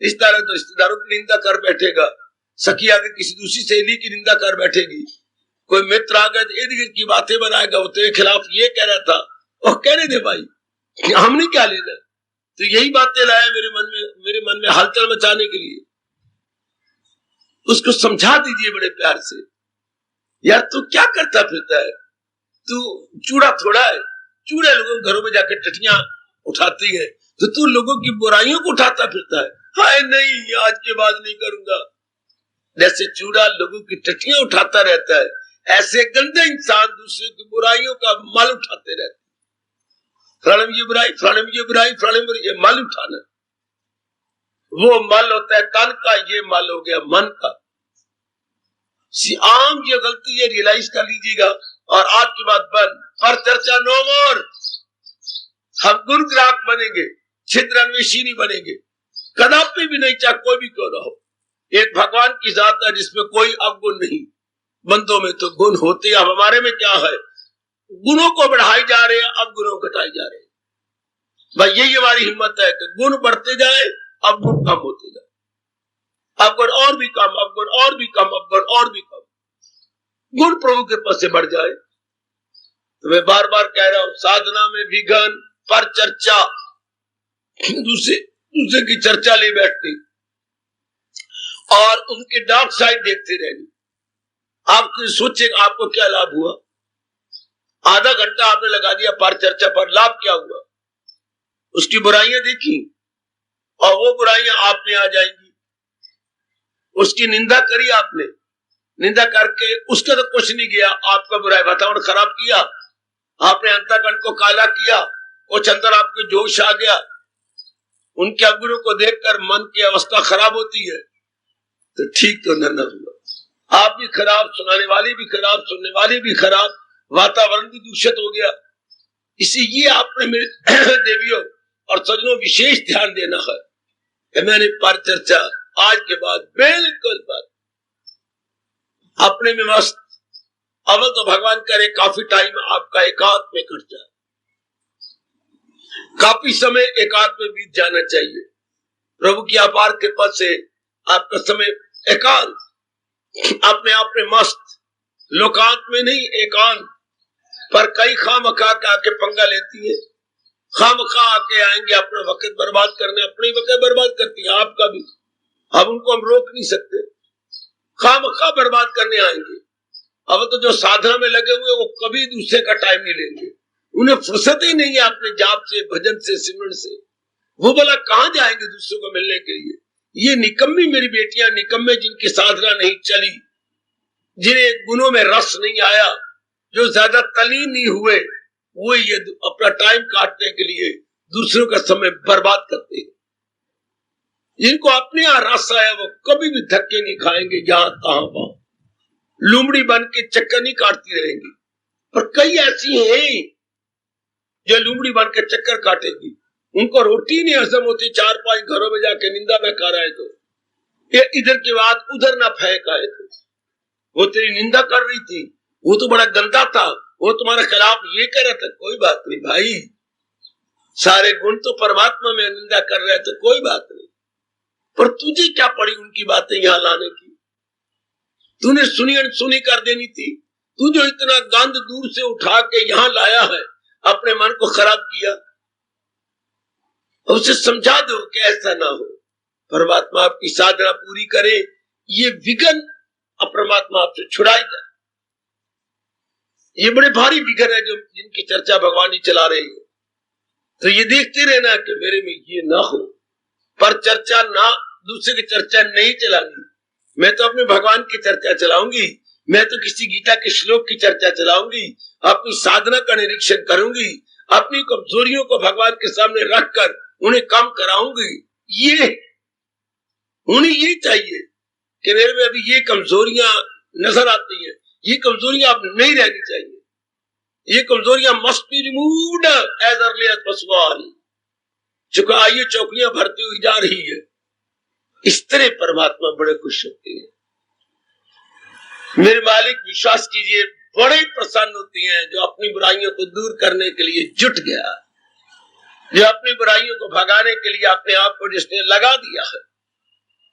इस तरह तो रिश्तेदारों की निंदा कर बैठेगा, सखी आगे किसी दूसरी सहेली की निंदा कर बैठेगी, कोई मित्र आ गया तो इर्द गिर्द की बातें बनाएगा, वो तेरे खिलाफ ये कह रहा था, और कहने दे भाई, हमने क्या लेना। तो यही बातें लाया मेरे मन में हलचल मचाने के लिए। उसको समझा दीजिए बड़े प्यार से, यार तू क्या करता फिरता है, तू चूड़ा थोड़ा है, चूड़े लोगों के घरों में जाकर टटियां उठाती है, तो तू लोगों की बुराइयों को उठाता फिरता है। हाय नहीं, आज के बाद नहीं करूंगा। जैसे चूड़ा लोगों की टटियां उठाता रहता है, ऐसे गंदे इंसान दूसरे की बुराइयों का मल उठाते रहते। फलाने ये बुराई, फलाने ये बुराई, फलाने ये मल उठाना, वो मल होता है तन का, ये मल हो गया मन का। आम ये गलती ये रियलाइज कर लीजिएगा और आज की बात बंद। पर चर्चा नो मोर। हम गुण ग्राहक बनेंगे, छिद्र अन्वेषी नहीं बनेंगे, कदापि भी नहीं, चाहे कोई भी क्यों ना हो। एक भगवान की जात है जिसमें कोई अवगुण नहीं। बंदों में तो गुण होते हैं। अब हमारे में क्या है, गुणों को बढ़ाई जा रहे हैं, अब गुणों को घटाई जा रहे हैं। भाई यही हमारी हिम्मत है कि गुण बढ़ते जाए, अब गुण कम होते जाए, अब गुण और भी कम, अब गुण और भी कम, अब गुण और भी कम। गुण प्रभु के पद से बढ़ जाए। तो मैं बार बार कह रहा हूं, साधना में विघन, पर चर्चा, दूसरे की चर्चा ले बैठती और उनके डार्क साइड देखते रहनी। आप सोचे आपको क्या लाभ हुआ? आधा घंटा आपने लगा दिया पर चर्चा पर, लाभ क्या हुआ? उसकी बुराइयां देखी और वो बुराइयां आप में आ जाएंगी। उसकी निंदा करी आपने, निंदा करके उसका तो कुछ नहीं गया, आपका बुराई वातावरण खराब किया, आपने अंतःकरण को काला किया, कुछ अंदर आपके जोश आ गया। उनके अवगुणों को देखकर मन की अवस्था खराब होती है, तो ठीक तो न हुआ। आप भी खराब, सुनाने वाले भी खराब, सुनने वाले भी खराब, वातावरण भी दूषित हो गया। इसीलिए आपने मेरे देवियों और सज्जनों विशेष ध्यान देना है कि मैंने पर चर्चा आज के बाद बिल्कुल बात अपने में मस्त। अवल तो भगवान करे काफी टाइम आपका एकांत में कट जाए, काफी समय एकांत में बीत जाना चाहिए। प्रभु की अपार कृपा से आपका समय एकांत, अपने आप में मस्त, लोकांत में नहीं, एकांत। पर कई खामखा के आके पंगा लेती है, खामखा आके आएंगे अपना वक्त बर्बाद करने, अपनी वक्त बर्बाद करती है, आपका भी। अब उनको हम रोक नहीं सकते, खामखा बर्बाद करने आएंगे। अब तो जो साधना में लगे हुए वो कभी दूसरे का टाइम नहीं लेंगे, उन्हें फुर्सत ही नहीं है अपने जाप से, भजन से, सिमरन से। वो भला कहां जाएंगे दूसरों को मिलने के लिए? ये निकम्मी मेरी बेटियां, निकम्मे जिनकी साधना नहीं चली, जिन्हें गुणों में रस नहीं आया, जो ज्यादा तलीन नहीं हुए, वो ये अपना टाइम काटने के लिए दूसरों का समय बर्बाद करते हैं। जिनको अपने यहाँ रस आया वो कभी भी धक्के नहीं खाएंगे, जहां तहां वहां लुमड़ी बन के चक्कर नहीं काटती रहेंगी। पर कई ऐसी हैं जो लुमड़ी बन के चक्कर काटेगी, उनको रोटी नहीं हजम होती, 4-5 घरों में जाके निंदा न कर आए तो, ये इधर की बात उधर ना फेंक आए तो। वो तेरी निंदा कर रही थी, वो तो बड़ा गंदा था, वो तुम्हारे खिलाफ ये कह रहा था, कोई बात नहीं भाई, सारे गुण तो परमात्मा में, निंदा कर रहे तो कोई बात नहीं। पर तुझे क्या पड़ी उनकी बातें यहां लाने की? तूने सुनी अनसुनी कर देनी थी। तू जो इतना गंद दूर से उठा के यहां लाया है, अपने मन को खराब किया, उसे समझा दो कि ऐसा ना हो। परमात्मा आपकी साधना पूरी करे, ये विघन परमात्मा आपसे छुड़ाई जाए। ये बड़े भारी विघन है जो जिनकी चर्चा भगवान ही चला रहे हैं। तो ये देखते रहना कि मेरे में ये ना हो। पर चर्चा ना, दूसरे की चर्चा नहीं चलानी। मैं तो अपने भगवान की चर्चा चलाऊंगी, मैं तो किसी गीता के श्लोक की चर्चा चलाऊंगी, अपनी साधना का निरीक्षण करूंगी, अपनी कमजोरियों को भगवान के सामने रखकर उन्हें कम कराऊंगी। ये उन्हें ये चाहिए कि मेरे में अभी ये कमजोरियां नजर आती हैं, ये कमजोरियां अब नहीं रहनी चाहिए, ये कमजोरियां must be removed as early as possible. चूंकि आइए चौकड़ियां भरती हुई जा रही है, इस तरह परमात्मा बड़े खुश होते हैं। मेरे मालिक विश्वास कीजिए बड़े प्रसन्न होती हैं जो अपनी बुराइयों को दूर करने के लिए जुट गया, जो अपनी बुराइयों को भगाने के लिए अपने आप को जिसने लगा दिया है,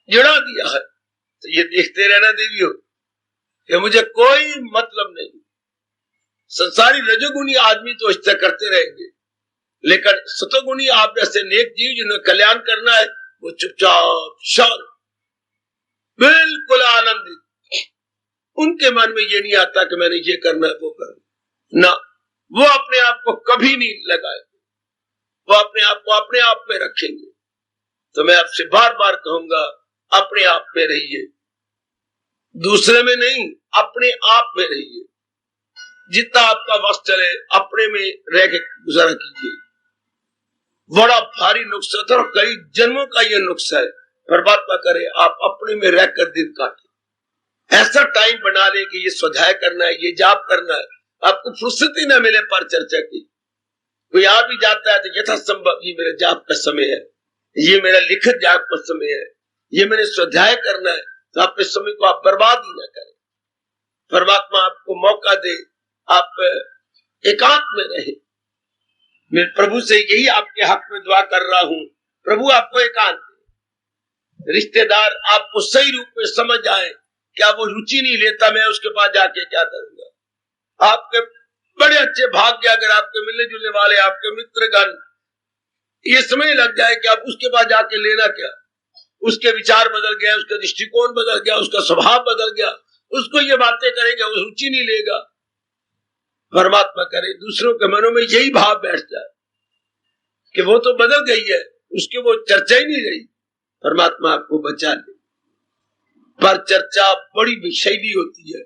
जुड़ा दिया है। तो ये देखते रहना देवियों कि मुझे कोई मतलब नहीं। संसारी रजोगुणी आदमी तो इच्छा करते रहेंगे, लेकिन सतोगुणी आप जैसे नेक जीव जिन्हें कल्याण करना है, वो चुपचाप शांत, बिल्कुल आनंदित। उनके मन में ये नहीं आता कि मैंने ये करना है वो करना ना, वो अपने आप को कभी नहीं लगाए, वो अपने आप को अपने आप में रखेंगे। तो मैं आपसे बार बार कहूंगा, अपने आप में रहिए, दूसरे में नहीं, अपने आप में रहिए। जितना आपका वक्त चले अपने में रह के गुजारा कीजिए। बड़ा भारी नुस्खा था और कई जन्मों का यह नुस्खा है। परमात्मा करे आप अपने में रहकर दिन काटें, ऐसा टाइम बना ले कि ये स्वाध्याय करना है, ये जाप करना है, आपको फुर्सत ही ना मिले पर चर्चा की। कोई आ भी जाता है तो यथासंभव ये मेरा जाप का समय है, ये मेरा लिखित जाप का समय है, ये मैंने स्वाध्याय करना है, तो अपने समय को आप बर्बाद ही ना करें। परमात्मा आपको मौका दे, आप एकांत में रहे। मैं प्रभु से यही आपके हक में दुआ कर रहा हूं, प्रभु आपको एकांत दे। रिश्तेदार आपको सही रूप में समझ आए, क्या वो रुचि नहीं लेता, मैं उसके पास जाके क्या करूंगा। आपके बड़े अच्छे भाग्य अगर आपके मिलने जुलने वाले, आपके मित्रगण ये समझ लग जाए कि आप उसके पास जाके लेना क्या, उसके विचार बदल गया, उसका दृष्टिकोण बदल गया, उसका स्वभाव बदल गया, उसको ये बातें करेंगे, वो रुचि नहीं लेगा। परमात्मा करे दूसरों के मनों में यही भाव बैठ जाए कि वो तो बदल गई है, उसके वो चर्चा ही नहीं रही। परमात्मा आपको बचा ले। पर चर्चा बड़ी विषैली होती है,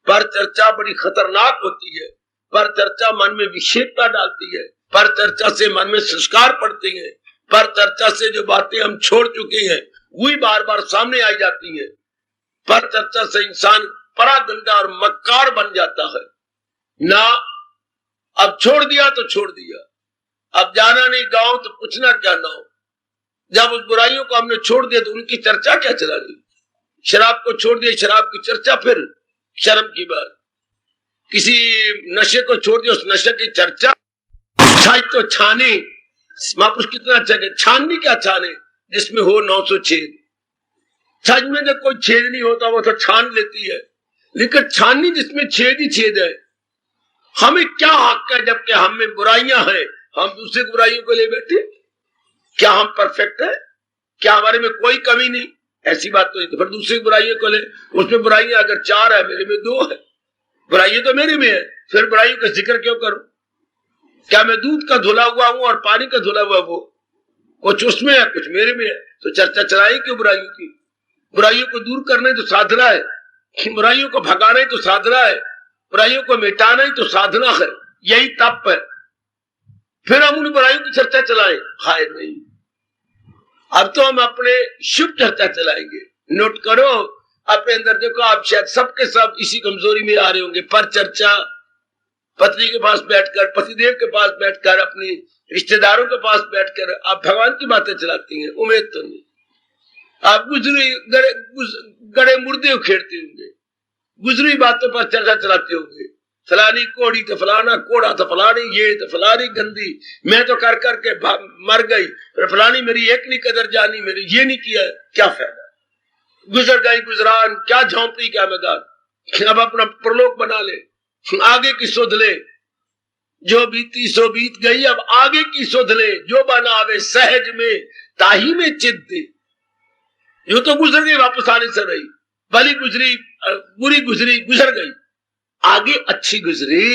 पर चर्चा बड़ी खतरनाक होती है, पर चर्चा मन में विक्षेपता डालती है, पर चर्चा से मन में संस्कार पड़ते हैं, पर चर्चा से जो बातें हम छोड़ चुके हैं वही बार बार सामने आई जाती हैं। पर चर्चा से इंसान परागंदा और मक्कार बन जाता है ना। अब छोड़ दिया तो छोड़ दिया, अब जाना नहीं गांव तो पूछना क्या ना हो। जब उस बुराइयों को हमने छोड़ दिया तो उनकी चर्चा क्या चलानी। शराब को छोड़ दिया, शराब की चर्चा, फिर शर्म की बात। किसी नशे को छोड़ दिया, उस नशे की चर्चा। छाछ तो छाने, महापुरुष कितना अच्छा है, छाननी क्या छाने जिसमें हो 900 छेद। छाछ में जब कोई छेद नहीं होता वो तो छान लेती है, लेकिन छाननी जिसमें छेद ही छेद है। हमें क्या हक है, जबकि हम में बुराइयां हैं, हम दूसरे की बुराइयों को ले बैठे। क्या हम परफेक्ट है? क्या हमारे में कोई कमी नहीं? ऐसी बात तो नहीं। तो फिर दूसरे की बुराइयों को ले, उसमें बुराइयां अगर 4 है, मेरे में 2 है, बुराइयां तो मेरे में है, फिर बुराइयों का जिक्र क्यों करूं? क्या मैं दूध का धुला हुआ हूं और पानी का धुला हुआ? वो कुछ उसमें है, कुछ मेरे में है, तो चर्चा चलाई क्यों बुराइयों की? बुराइयों को दूर करना तो साधना है, बुराइयों को भगाना तो साधना है, बुराइयों को मिटाना ही तो साधना है, यही तप है। फिर हम उन बुराइयों की चर्चा चलाएं? हाय नहीं, अब तो हम अपने शुभ चर्चा चलाएंगे। नोट करो अपने अंदर, देखो आप शायद सबके सब इसी कमजोरी में आ रहे होंगे। पर चर्चा, पत्नी के पास बैठकर, पतिदेव के पास बैठकर, अपने रिश्तेदारों के पास बैठकर आप भगवान की बातें चलाती हैं, उम्मीद तो नहीं। आप गड़े मुर्दे उखेड़ते होंगे, गुजरी बातों पर चर्चा चलाते होंगे। फलानी कोड़ी तो फलाना कोड़ा तो फलानी ये तो फलानी गंदी, मैं तो कर करके मर गई, फलानी मेरी एक नहीं कदर जानी, मेरी ये नहीं किया, क्या फायदा। गुजर गई गुजरान, क्या झोंपड़ी क्या मैदान। अब अपना प्रलोक बना ले, आगे की सुध ले, जो बीती सो बीत गई, अब आगे की सुध ले। जो बनावे सहज में ताही में चित दे। यो तो गुजर गई, वापस आने से रही, भली गुजरी बुरी गुजरी, गुजर गई, आगे अच्छी गुजरी,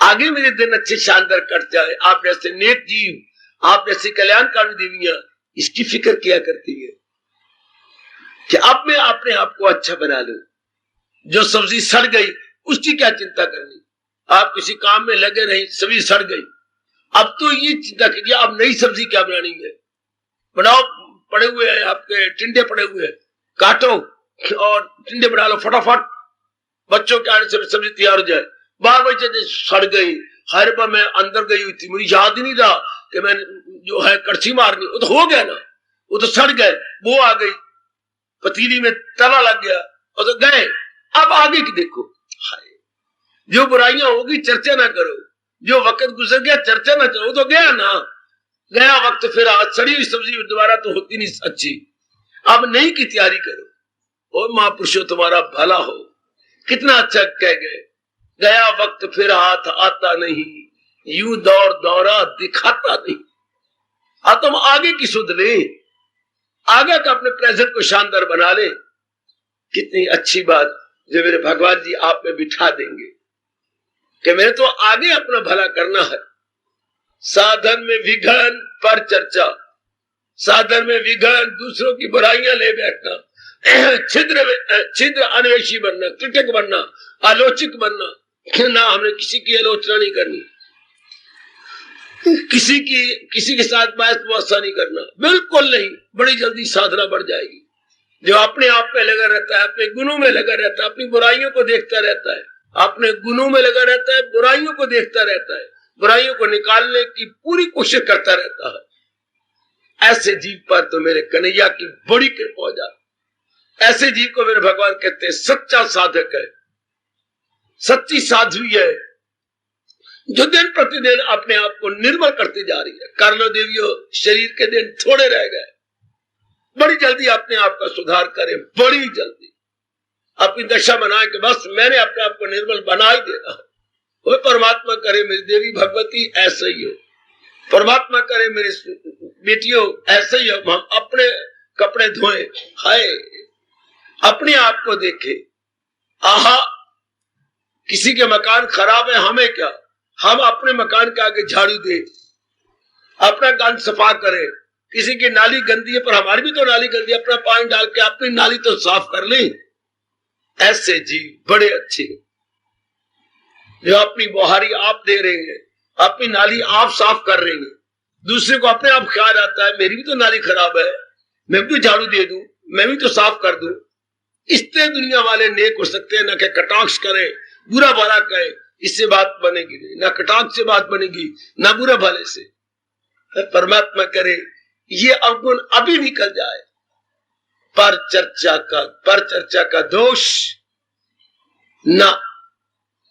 आगे मेरे दिन अच्छे शानदार कट जाए। आप जैसे नेक जीव, आप जैसे कल्याणकारी देवियां इसकी फिक्र किया करती है कि अब मैं अपने आप को अच्छा बना लूं। जो सब्जी सड़ गई उसकी क्या चिंता करनी। आप किसी काम में लगे रही, सब्जी सड़ गई, अब तो ये चिंता कीजिए अब नई सब्जी क्या बनानी है। बनाओ, पड़े हुए हैं आपके टिंडे पड़े हुए हैं, काटो और टिंडे बना लो फटाफट, बच्चों के आने से सब्जी तैयार हो जाए। 12 बजे सड़ गई, हर बार मैं अंदर गई हुई थी, मुझे याद ही नहीं रहा कि मैं जो है कड़छी मारनी, वो तो हो गया ना, वो तो सड़ गए, वो आ गई, पतीली में तला लग गया और तो गए। अब आगे की देखो, जो बुराइयां होगी चर्चा ना करो, जो वक्त गुजर गया चर्चा ना करो, वो तो गया ना, गया वक्त। फिर आज सड़ी हुई सब्जी दोबारा तो होती नहीं अच्छी, अब नई की तैयारी करो। ओ महापुरुषों तुम्हारा भला हो, कितना अच्छा कह गए, गया वक्त फिर हाथ आता नहीं, यूं दौर दौरा दिखाता नहीं। अब तुम आगे की सुध ले, आगे का अपने प्रेजेंट को शानदार बना ले। कितनी अच्छी बात जो मेरे भगवान जी आप में बिठा देंगे कि मेरे तो आगे अपना भला करना है। साधन में विघन पर चर्चा, साधन में विघन दूसरों की बुराइयां ले बैठना, छिद्र अन्वेषी बनना, कृतज्ञ बनना, आलोचक बनना। ना, हमने किसी की आलोचना नहीं करनी, किसी के साथ बहस नहीं करना, बिल्कुल नहीं। बड़ी जल्दी साधना बढ़ जाएगी। जो अपने आप में लगा रहता है, अपने गुनों में लगा रहता है, अपनी बुराइयों को देखता रहता है, अपने गुनों में लगा रहता है, बुराइयों को देखता रहता है, बुराइयों को निकालने की पूरी कोशिश करता रहता है, ऐसे जीव पर तो मेरे कन्हैया की बड़ी कृपा हो जाती। ऐसे जीव को मेरे भगवान कहते हैं सच्चा साधक है, सच्ची साध्वी है, जो दिन प्रतिदिन अपने आप को निर्मल करती जा रही है। कर लो देवियों, शरीर के दिन थोड़े रह गए, बड़ी जल्दी अपने आप का सुधार करें, बड़ी जल्दी अपनी दशा बनाए कि बस मैंने अपने आप को निर्मल बना ही देना है। वो परमात्मा करे मेरी देवी भगवती ऐसे ही हो, परमात्मा करे मेरी बेटियों ऐसे ही हो। हम अपने कपड़े धोए, हाय अपने आप को देखे, आहा किसी के मकान खराब है, हमें क्या, हम अपने मकान के आगे झाड़ू दे, अपना गंद सफा करें। किसी की नाली गंदी है पर हमारी भी तो नाली गंदी है, अपना पानी डाल के अपनी नाली तो साफ कर लें। ऐसे जीव बड़े अच्छे जो अपनी बुहारी आप दे रहे हैं, अपनी नाली आप साफ कर रहे हैं। दूसरे को अपने आप ख्याल आता है मेरी भी तो नाली खराब है, मैं भी तो झाड़ू दे दूं, मैं भी तो साफ कर दूं। इससे दुनिया वाले नेक हो सकते हैं, ना कि कटाक्ष करें, बुरा भला कहे, इससे बात बनेगी नहीं, ना कटाक्ष से बात बनेगी ना बुरा भले से। परमात्मा करे ये अवगुण अभी निकल जाए। पर चर्चा का दोष ना,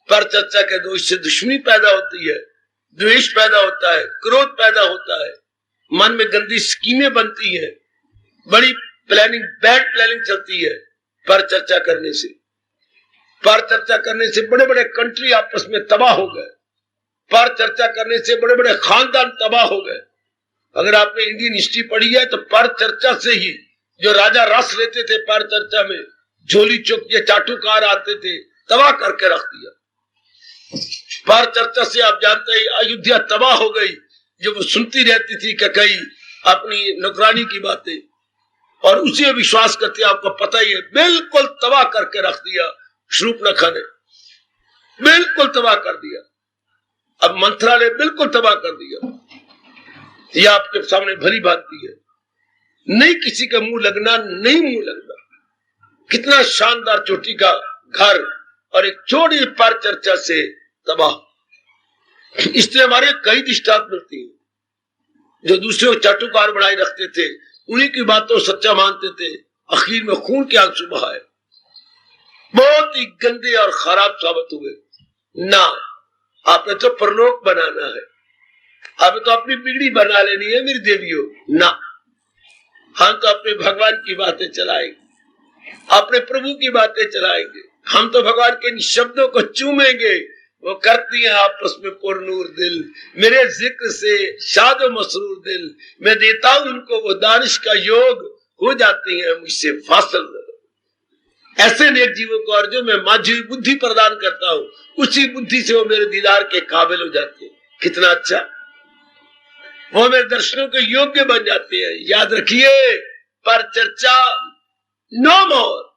पर चर्चा के दोष से दुश्मनी पैदा होती है, द्वेष पैदा होता है, क्रोध पैदा होता है, मन में गंदी स्कीमें बनती हैं, बड़ी प्लानिंग, बैड प्लानिंग चलती है। पर चर्चा करने से, पर चर्चा करने से बड़े बड़े कंट्री आपस में तबाह हो गए, पर चर्चा करने से बड़े बड़े खानदान तबाह हो गए। अगर आपने इंडियन हिस्ट्री पढ़ी है तो पर चर्चा से ही जो राजा रस लेते थे, पर चर्चा में झोली चुप ये चाटुकार आते थे, तबाह करके रख दिया। पर चर्चा से आप जानते हैं अयोध्या तबाह हो गई, जो वो सुनती रहती थी कि कई अपनी नौकरानी की बातें और उसे विश्वास करते, आपको पता ही है, बिल्कुल तबाह करके रख दिया। शूर्पणखा ने बिल्कुल तबाह कर दिया, अब मंथरा ने बिल्कुल तबाह कर दिया। यह आपके सामने भली भांति है, नहीं किसी का मुंह लगना, नहीं मुंह लगना। कितना शानदार चोटी का घर और एक छोटी पर चर्चा से तबाह। इससे हमारे कई दृष्टांत मिलती हैं, जो दूसरे को चाटुकार बनाए रखते थे, उन्हीं की बातों सच्चा मानते थे, आखिर में खून के आंसू बहाए, बहुत ही गंदे और खराब साबित हुए। ना, आपने तो परलोक बनाना है, आपने तो अपनी बिगड़ी बना लेनी है मेरी देवियों। ना, हम तो अपने भगवान की बातें चलाएंगे, अपने प्रभु की बातें चलाएंगे, हम तो भगवान के शब्दों को चूमेंगे। वो करती हैं आपस में पुरनूर दिल, मेरे जिक्र से शादो मसरूर दिल, मैं देता हूं उनको वो दानिश का योग, हो जाती हैं मुझसे फासल। ऐसे नेक जीवों को और जो मैं माझी बुद्धि प्रदान करता हूं, उसी बुद्धि से वो मेरे दीदार के काबिल हो जाते हैं। कितना अच्छा, वो मेरे दर्शनों के योग्य बन जाते हैं। याद रखिए, पर चर्चा नो मोर।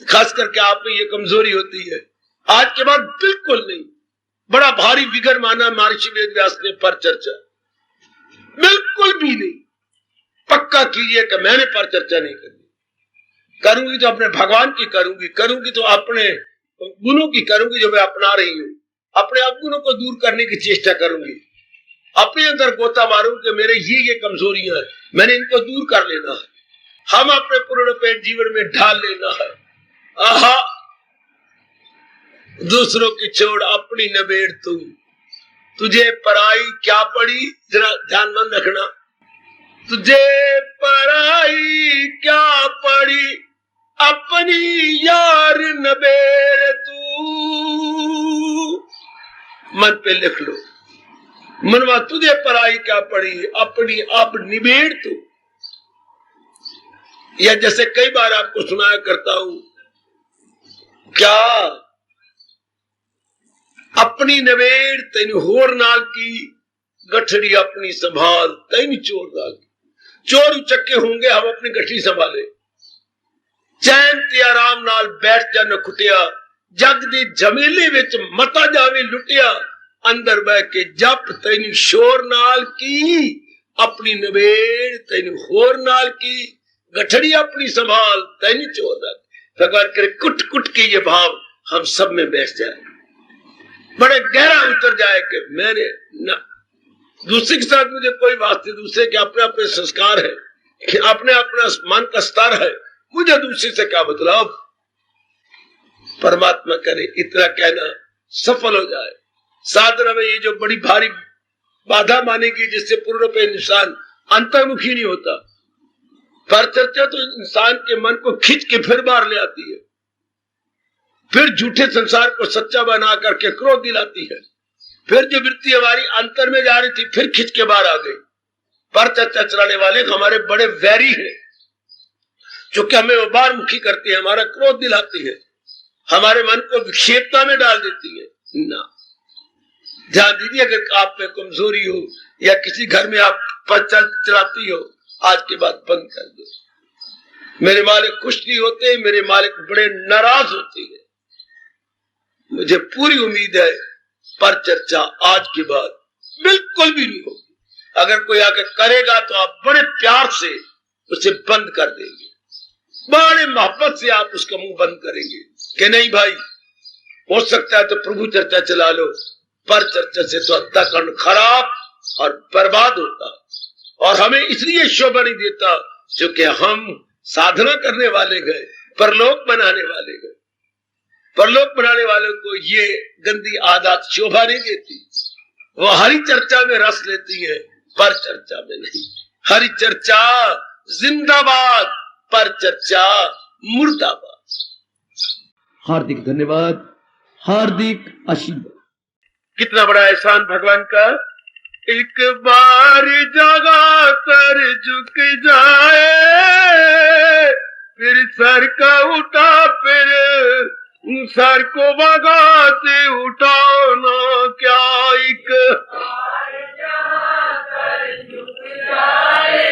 खास करके आप में ये कमजोरी होती है, आज के बाद बिल्कुल नहीं। बड़ा भारी विगर माना महर्षि वेदव्यास ने पर चर्चा, बिल्कुल भी नहीं। पक्का कीजिए कि मैंने पर चर्चा नहीं करनी, करूंगी तो अपने भगवान की करूंगी, करूंगी तो अपने गुणों की करूंगी जो मैं अपना रही हूं, अपने अवगुणों को दूर करने की चेष्टा करूंगी, अपने अंदर गोता मारूंगी कि मेरे ये कमजोरियां हैं, मैंने इनको दूर कर लेना है, हम अपने पूर्ण पेट जीवन में ढाल लेना है। आहा, दूसरों की छोड़ अपनी नबेड़ तू, तुझे पराई क्या पड़ी, जरा ध्यान रखना, तुझे पराई क्या पड़ी, अपनी यार नबेड़ तू। मन पे लिख लो, मनवा तुझे पराई क्या पड़ी, अपनी आप निबेड़ तू। या जैसे कई बार आपको सुनाया करता हूं, क्या अपनी नवेड़ तेन होर नाल की, गठड़ी अपनी संभाल तेन चोर नाल की। चोर उचक्के होंगे, हम अपनी गठड़ी संभाले, चैन ते आराम नाल बैठ जा न खुटिया, जग दे झमेले विच मता जावे लुटिया, अंदर बह के जप तेन शोर नाल की, अपनी नवेड़ तेन होर नाल की, गठड़ी अपनी संभाल तैनी चोर। भगवान करे कुट कुट के ये भाव हम सब में बैठ जाए, बड़े गहरा उतर जाए कि मैंने ना दूसरे के साथ मुझे कोई वास्ते, दूसरे के अपने अपने संस्कार है, अपने अपना मन का स्तर है, मुझे दूसरे से क्या मतलब। परमात्मा करे इतना कहना सफल हो जाए। साधना में ये जो बड़ी भारी बाधा मानेगी जिससे पूर्ण रूप इंसान अंतर्मुखी नहीं होता, पर चर्चा तो इंसान के मन को खींच के फिर बाहर ले आती है, फिर झूठे संसार को सच्चा बना करके क्रोध दिलाती है, फिर जो वृत्ति हमारी अंतर में जा रही थी फिर खींच के बाहर आ गई। पर चर्चा चलाने वाले हमारे बड़े वैरी हैं, जो कि हमें उबार मुखी करती है, हमारा क्रोध दिलाती है, हमारे मन को विक्षेपता में डाल देती है ना। ध्यान दीजिए, अगर आप में कमजोरी हो या किसी घर में आप चलाती हो, आज के बाद बंद कर दो। मेरे मालिक खुश नहीं होते, मेरे मालिक बड़े नाराज होते हैं। मुझे पूरी उम्मीद है पर चर्चा आज के बाद बिल्कुल भी नहीं होगी। अगर कोई आके करेगा तो आप बड़े प्यार से उसे बंद कर देंगे, बड़े मोहब्बत से आप उसका मुंह बंद करेंगे कि नहीं भाई, हो सकता है तो प्रभु चर्चा चला लो। पर चर्चा से तो अंतःकरण खराब और बर्बाद होता, और हमें इसलिए शोभा नहीं देता क्योंकि हम साधना करने वाले गए, परलोक बनाने वाले गए। परलोक बनाने वालों को ये गंदी आदत शोभा नहीं देती। वो हरी चर्चा में रस लेती है, पर चर्चा में नहीं। हरी चर्चा जिंदाबाद, पर चर्चा मुर्दाबाद। हार्दिक धन्यवाद, हार्दिक आशीर्वाद। कितना बड़ा एहसान भगवान का। एक बार जगा कर झुक जाए, फिर सर का उठा, फिर सर को भगा से उठाना क्या। एक बार जगा कर झुक जाए,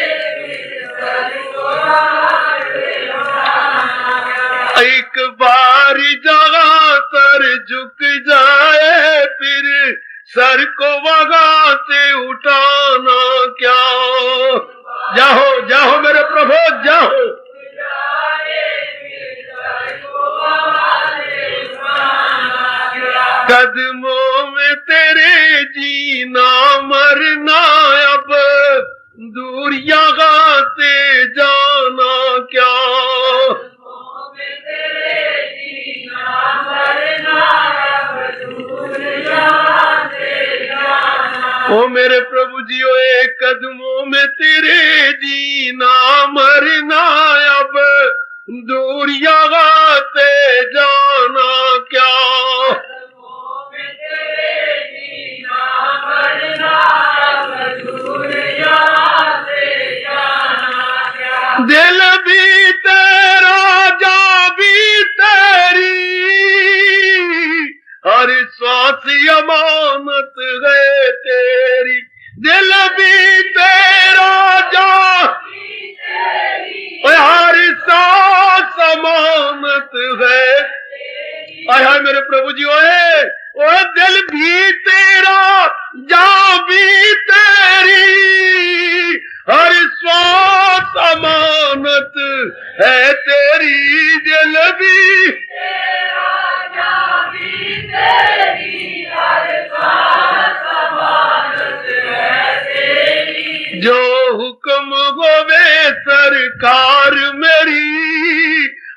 एक बार जगा कर झुक जाए, फिर सर को वगा से उठाना क्या। जाओ जाओ मेरे प्रभु जाओ। कदमों में तेरे जीना मरना, अब दूर यहाँ से जाना क्या। ओ मेरे प्रभु जी, ओ एक कदमों में तेरे जीना मरना, अब दूर यहाँ से जाना क्या। दिल भी तेरा, जा भी तेरी, हर सांस अमानत है तेरी। दिल भी तेरा, जा हर सांस अमानत है। आया मेरे प्रभु जी, ओए ओ दिल भी तेरा, जा भी तेरी, हर श्वास अमानत है तेरी। दिल भी तेरा, जा भी तेरी, हर श्वास अमानत है तेरी। जो हुक्म होवे सरकार मेरी,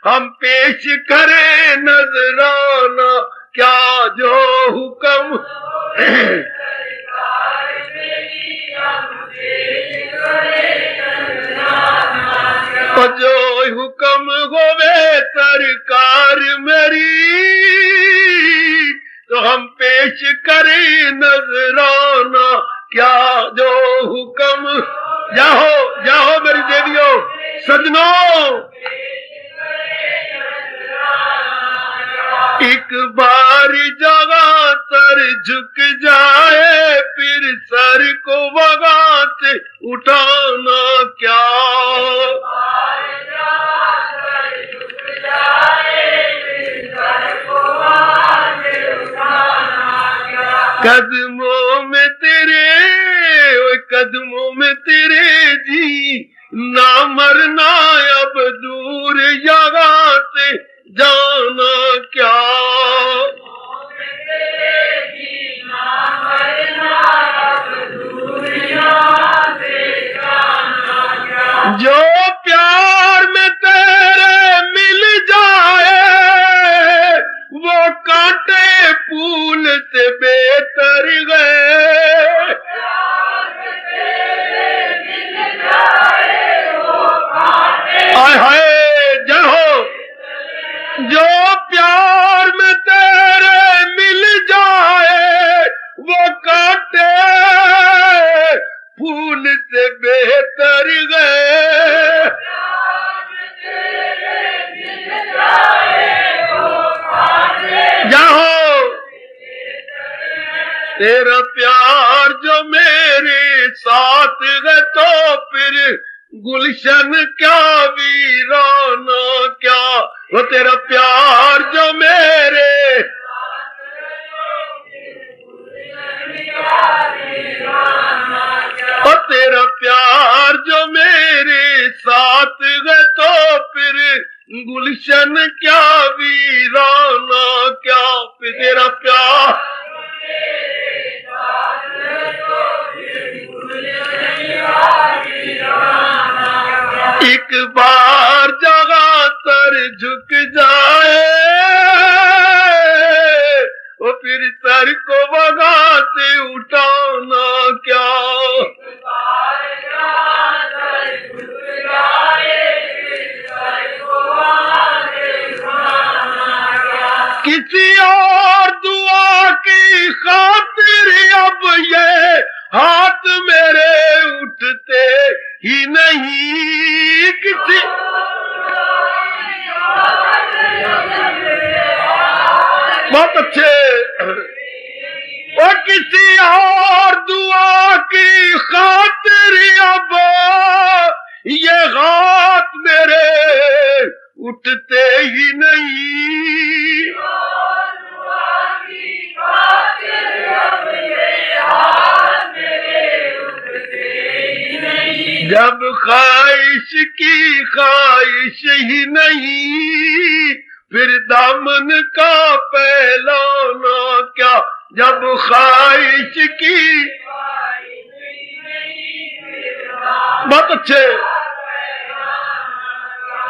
हम पेश करें नजराना क्या। जो हुक्म जो हुक्म होवे सरकार मेरी, तो हम पेश करें नजराना क्या। जो हुक्म, जाओ जाओ मेरी देवियों सजनों। एक बार जगह तर झुक जाए, फिर सर को वगा से उठाना क्या। कदमों में तेरे, ओ कदमों में तेरे जी ना मरना अब दूर जगह से जाना क्या। जो प्यार में तेरे मिल जाए वो कांटे फूल से बेहतर गए। हाय हाय जय हो। जो प्यार में तेरे मिल जाए वो कांटे फूल से बेहतर गए। जाओ तेरा प्यार जो मेरे साथ है तो फिर गुलशन क्या वीराना क्या। वो तेरा प्यार जो मेरे और तेरा प्यार जो मेरे साथ है तो फिर गुलशन क्या वीराना क्या। फिर तेरा प्यार एक बार जगह तर झुक जाए वो फिर सर को बगा से उठाना क्या। किसी और दुआ की खातिर अब ये हाथ मेरे उठते ही नहीं। किसी बहुत अच्छे। और किसी और दुआ की खातिर अब ये हाथ मेरे उठते ही नहीं। जब ख्वाहिश की ख्वाहिश ही नहीं फिर दामन का फैलाना क्या। जब ख्वाहिश की बहुत अच्छे।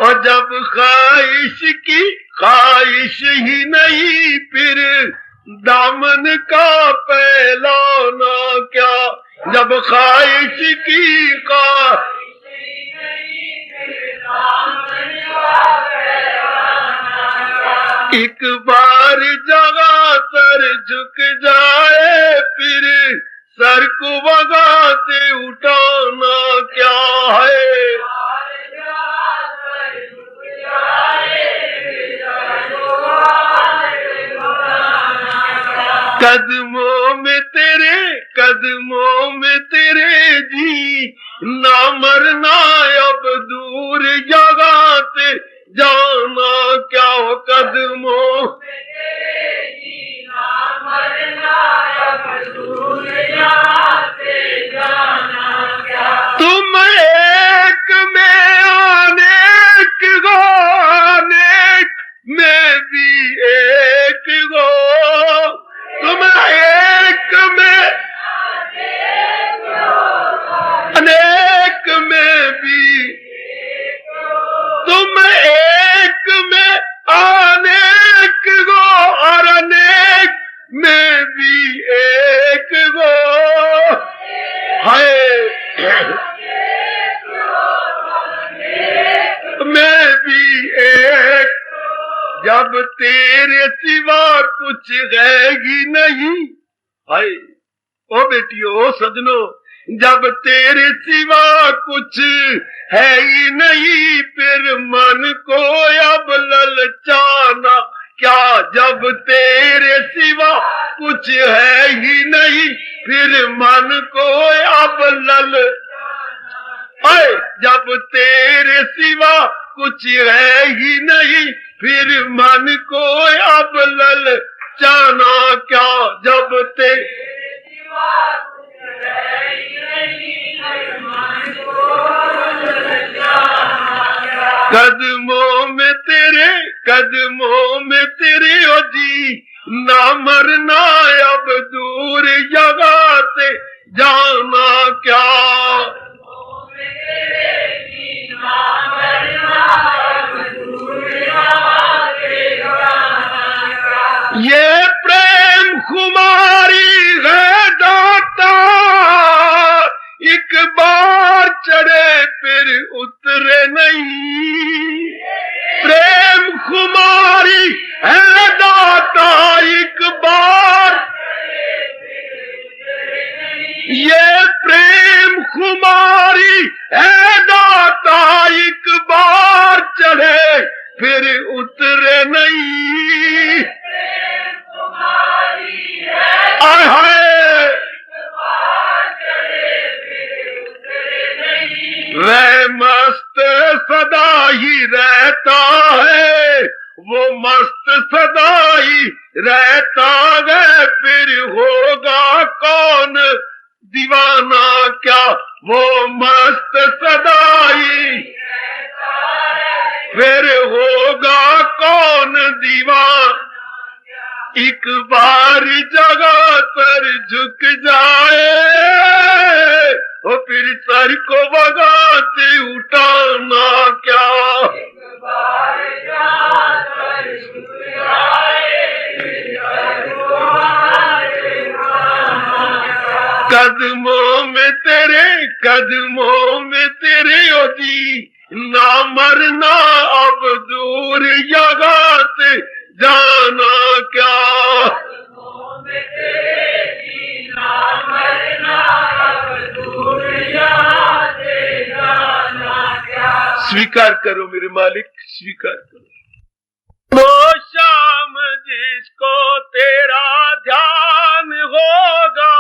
और जब ख्वाहिश की ख्वाहिश ही नहीं फिर दामन का फैलाना क्या। जब ख्वाहिश की एक बार जगह सर झुक जाए फिर सर को वगा से उठाना क्या है। कदमों में तेरे जी ना मरना अब दूर जगह से जाना क्या। हो कदमों तुम एक में अनेक गो अनेक में भी एक गो। तुम एक में अनेक में भी तुम एक में अनेक गो और अनेक में भी एक गो। हाय मैं भी एक। जब तेरे सिवा कुछ रहेगी नहीं। हाय ओ बेटियों ओ सजनों जब तेरे सिवा कुछ है ही नहीं फिर मन को अब ललचाना क्या। जब तेरे सिवा कुछ है ही नहीं फिर मन को अब जब तेरे सिवा कुछ है ही नहीं फिर मन को अब ललचाना क्या। जब तेरे कदमों में तेरे ओ जी, ना मरना अब दूर जगह से जाना क्या। ये प्रेम खुमारी है दाता, एक बार चढ़े फिर उतरे नहीं। प्रेम खुमारी है दाता, एक बार, ये प्रेम खुमारी है दाता, एक बार चढ़े फिर उतरे नहीं। आय हाय, वह मस्त सदा ही रहता है, वो मस्त सदा ही रहता है, फिर होगा कौन दीवाना क्या। वो मस्त सदा ही, फिर होगा कौन दीवाना। एक बार जगह पर झुक जाए, और फिर सर को भगाते उठाना क्या। कदमों में तेरे ओ जी, ना मरना अब दूर जगह से जाना क्या। स्वीकार करो मेरे मालिक, स्वीकार करो। वो शाम जिसको तेरा ध्यान होगा,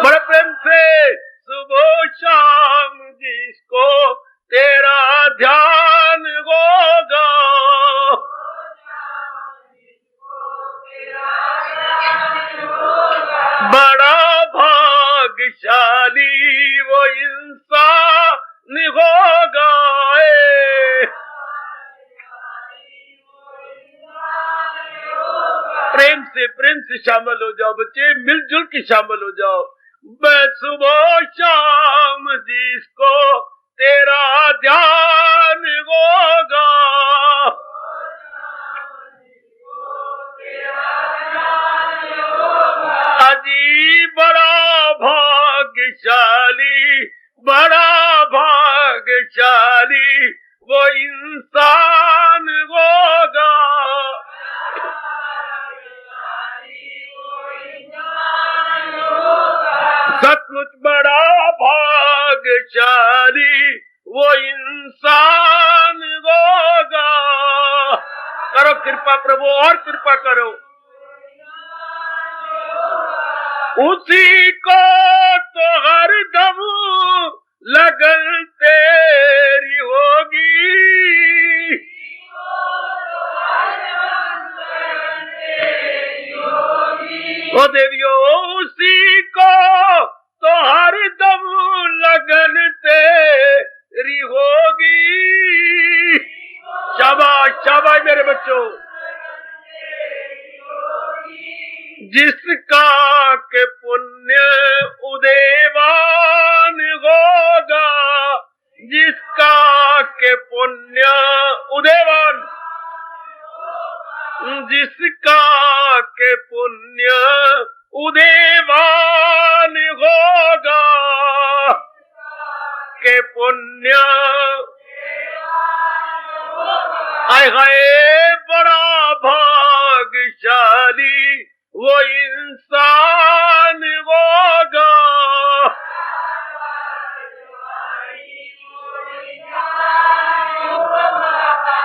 बड़े प्रेम से, सुबह शाम जिसको तेरा ध्यान होगा, बड़ा भाग्यशाली वो इंसान होगा। प्रेम से शामिल हो जाओ बच्चे, मिलजुल के शामिल हो जाओ। मैं सुबह शाम जिसको तेरा ध्यान होगा, अजी बड़ा भाग्यशाली, बड़ा भाग्यशाली वो इंसान होगा। सचमुच बड़ा भाग्यशाली वो इंसान होगा। करो कृपा प्रभु, और कृपा करो। उसी को तो हर दम लगन तेरी होगी, ओ देवियों उसी को तो हर दम लगन तेरी होगी। शाबाश शाबाश मेरे बच्चों। जिसका के पुण्य उदेवान होगा, जिसका के पुण्य उदेवान, जिसका के पुण्य उदेवान होगा, के पुण्य आय हाय बड़ा भाग्यशाली वो इंसान होगा।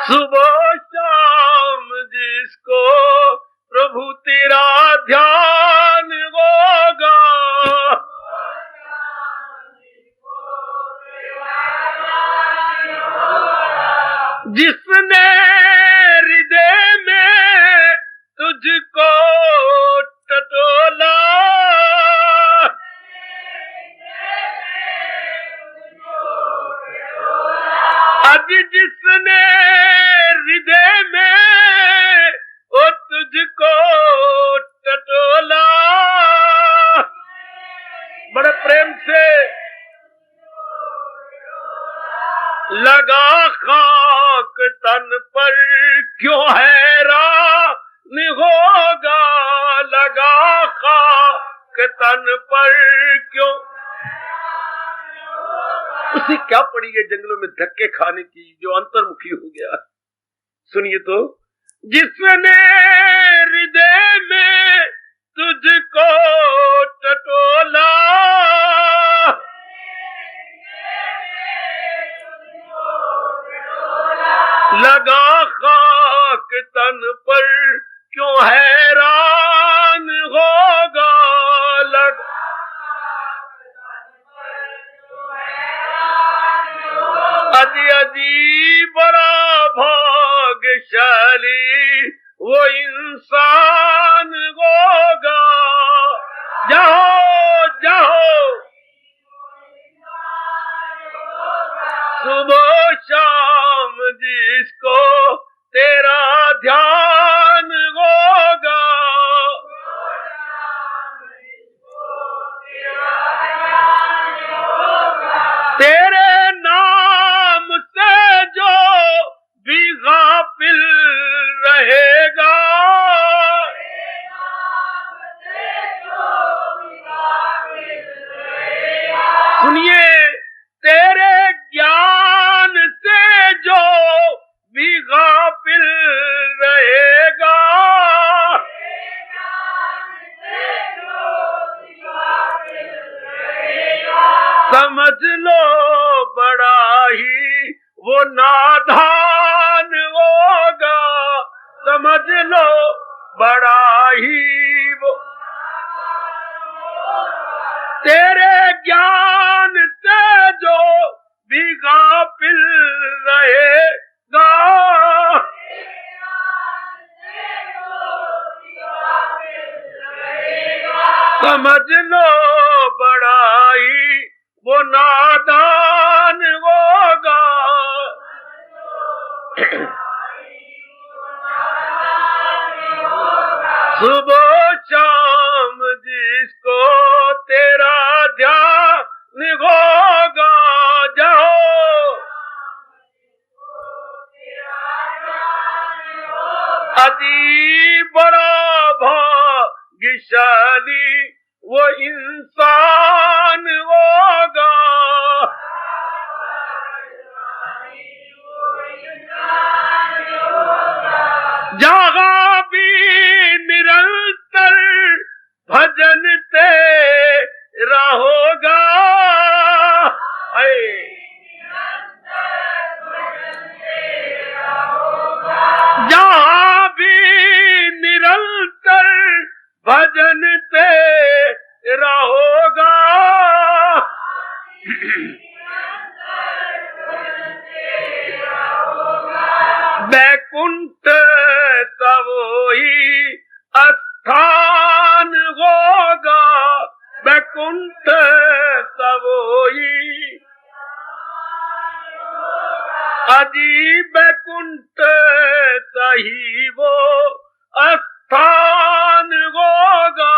सुबह शाम जिसको प्रभु तेरा ध्यान होगा, जिसने आज जिसने हृदय में ओ तुझको टटोला, बड़े प्रेम से लगा खाक तन पर क्यों हैरान होगा, लगा खाक तन पर क्यों। उसे क्या पड़ी है जंगलों में धक्के खाने की जो अंतर्मुखी हो गया। सुनिए तो, जिसने हृदय में तुझको टटोला, लगा खाक तन पर क्यों हैरान होगा, लगा अजी बड़ा भाग्यशाली वो इंसान होगा, जाओ जाओ सुबह शाम जिसको तेरा ध्यान होगा, तेरे नाम से जो भी गाफिल रहेगा, सुनिए, तेरे ज्ञान से जो भी गाफिल रहेगा, समझ लो बड़ा ही वो नादान होगा, समझ लो बड़ा ही वो, तेरे ज्ञान से जो भी गाफिल रहेगा, समझ लो बड़ा ही वो नादान होगा। सुबह शाम जिसको तेरा ध्यान होगा, जाओ अजी बड़ा भाग्यशाली वो इंसान होगा, जहाँ भी निरंतर भजन तेरा होगा, जहाँ भी निरंतर भजन तेरा होगा, बैकुंठ सवोही स्थान होगा, बैकुंठ सवोही, अजी बैकुंठ सही वो स्थान होगा,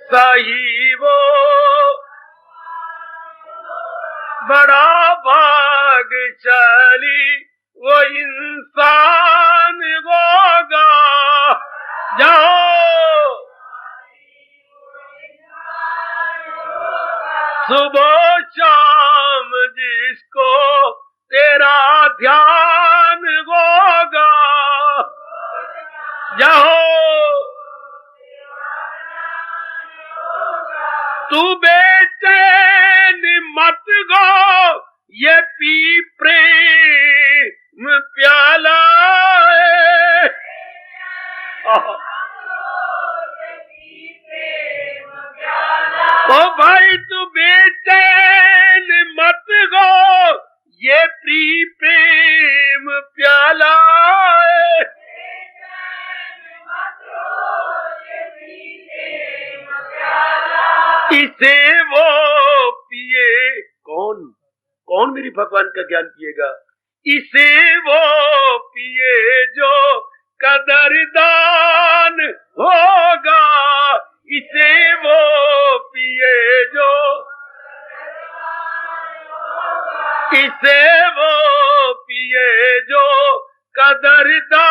सही वो बड़ा भाग्यशाली वो इंसान होगा, जाओ सुबह शाम जिसको तेरा ध्यान होगा, जाओ तू बेचैन मत गो ये पी प्रेम प्याला, ओ भाई तू बेचैन मत गो ये प्रेम प्याला, इसे वो पिए कौन कौन मेरी भगवान का ज्ञान पिएगा? इसे वो पिए जो कदरदान होगा, इसे वो पिए जो, इसे वो पिए जो कदरदान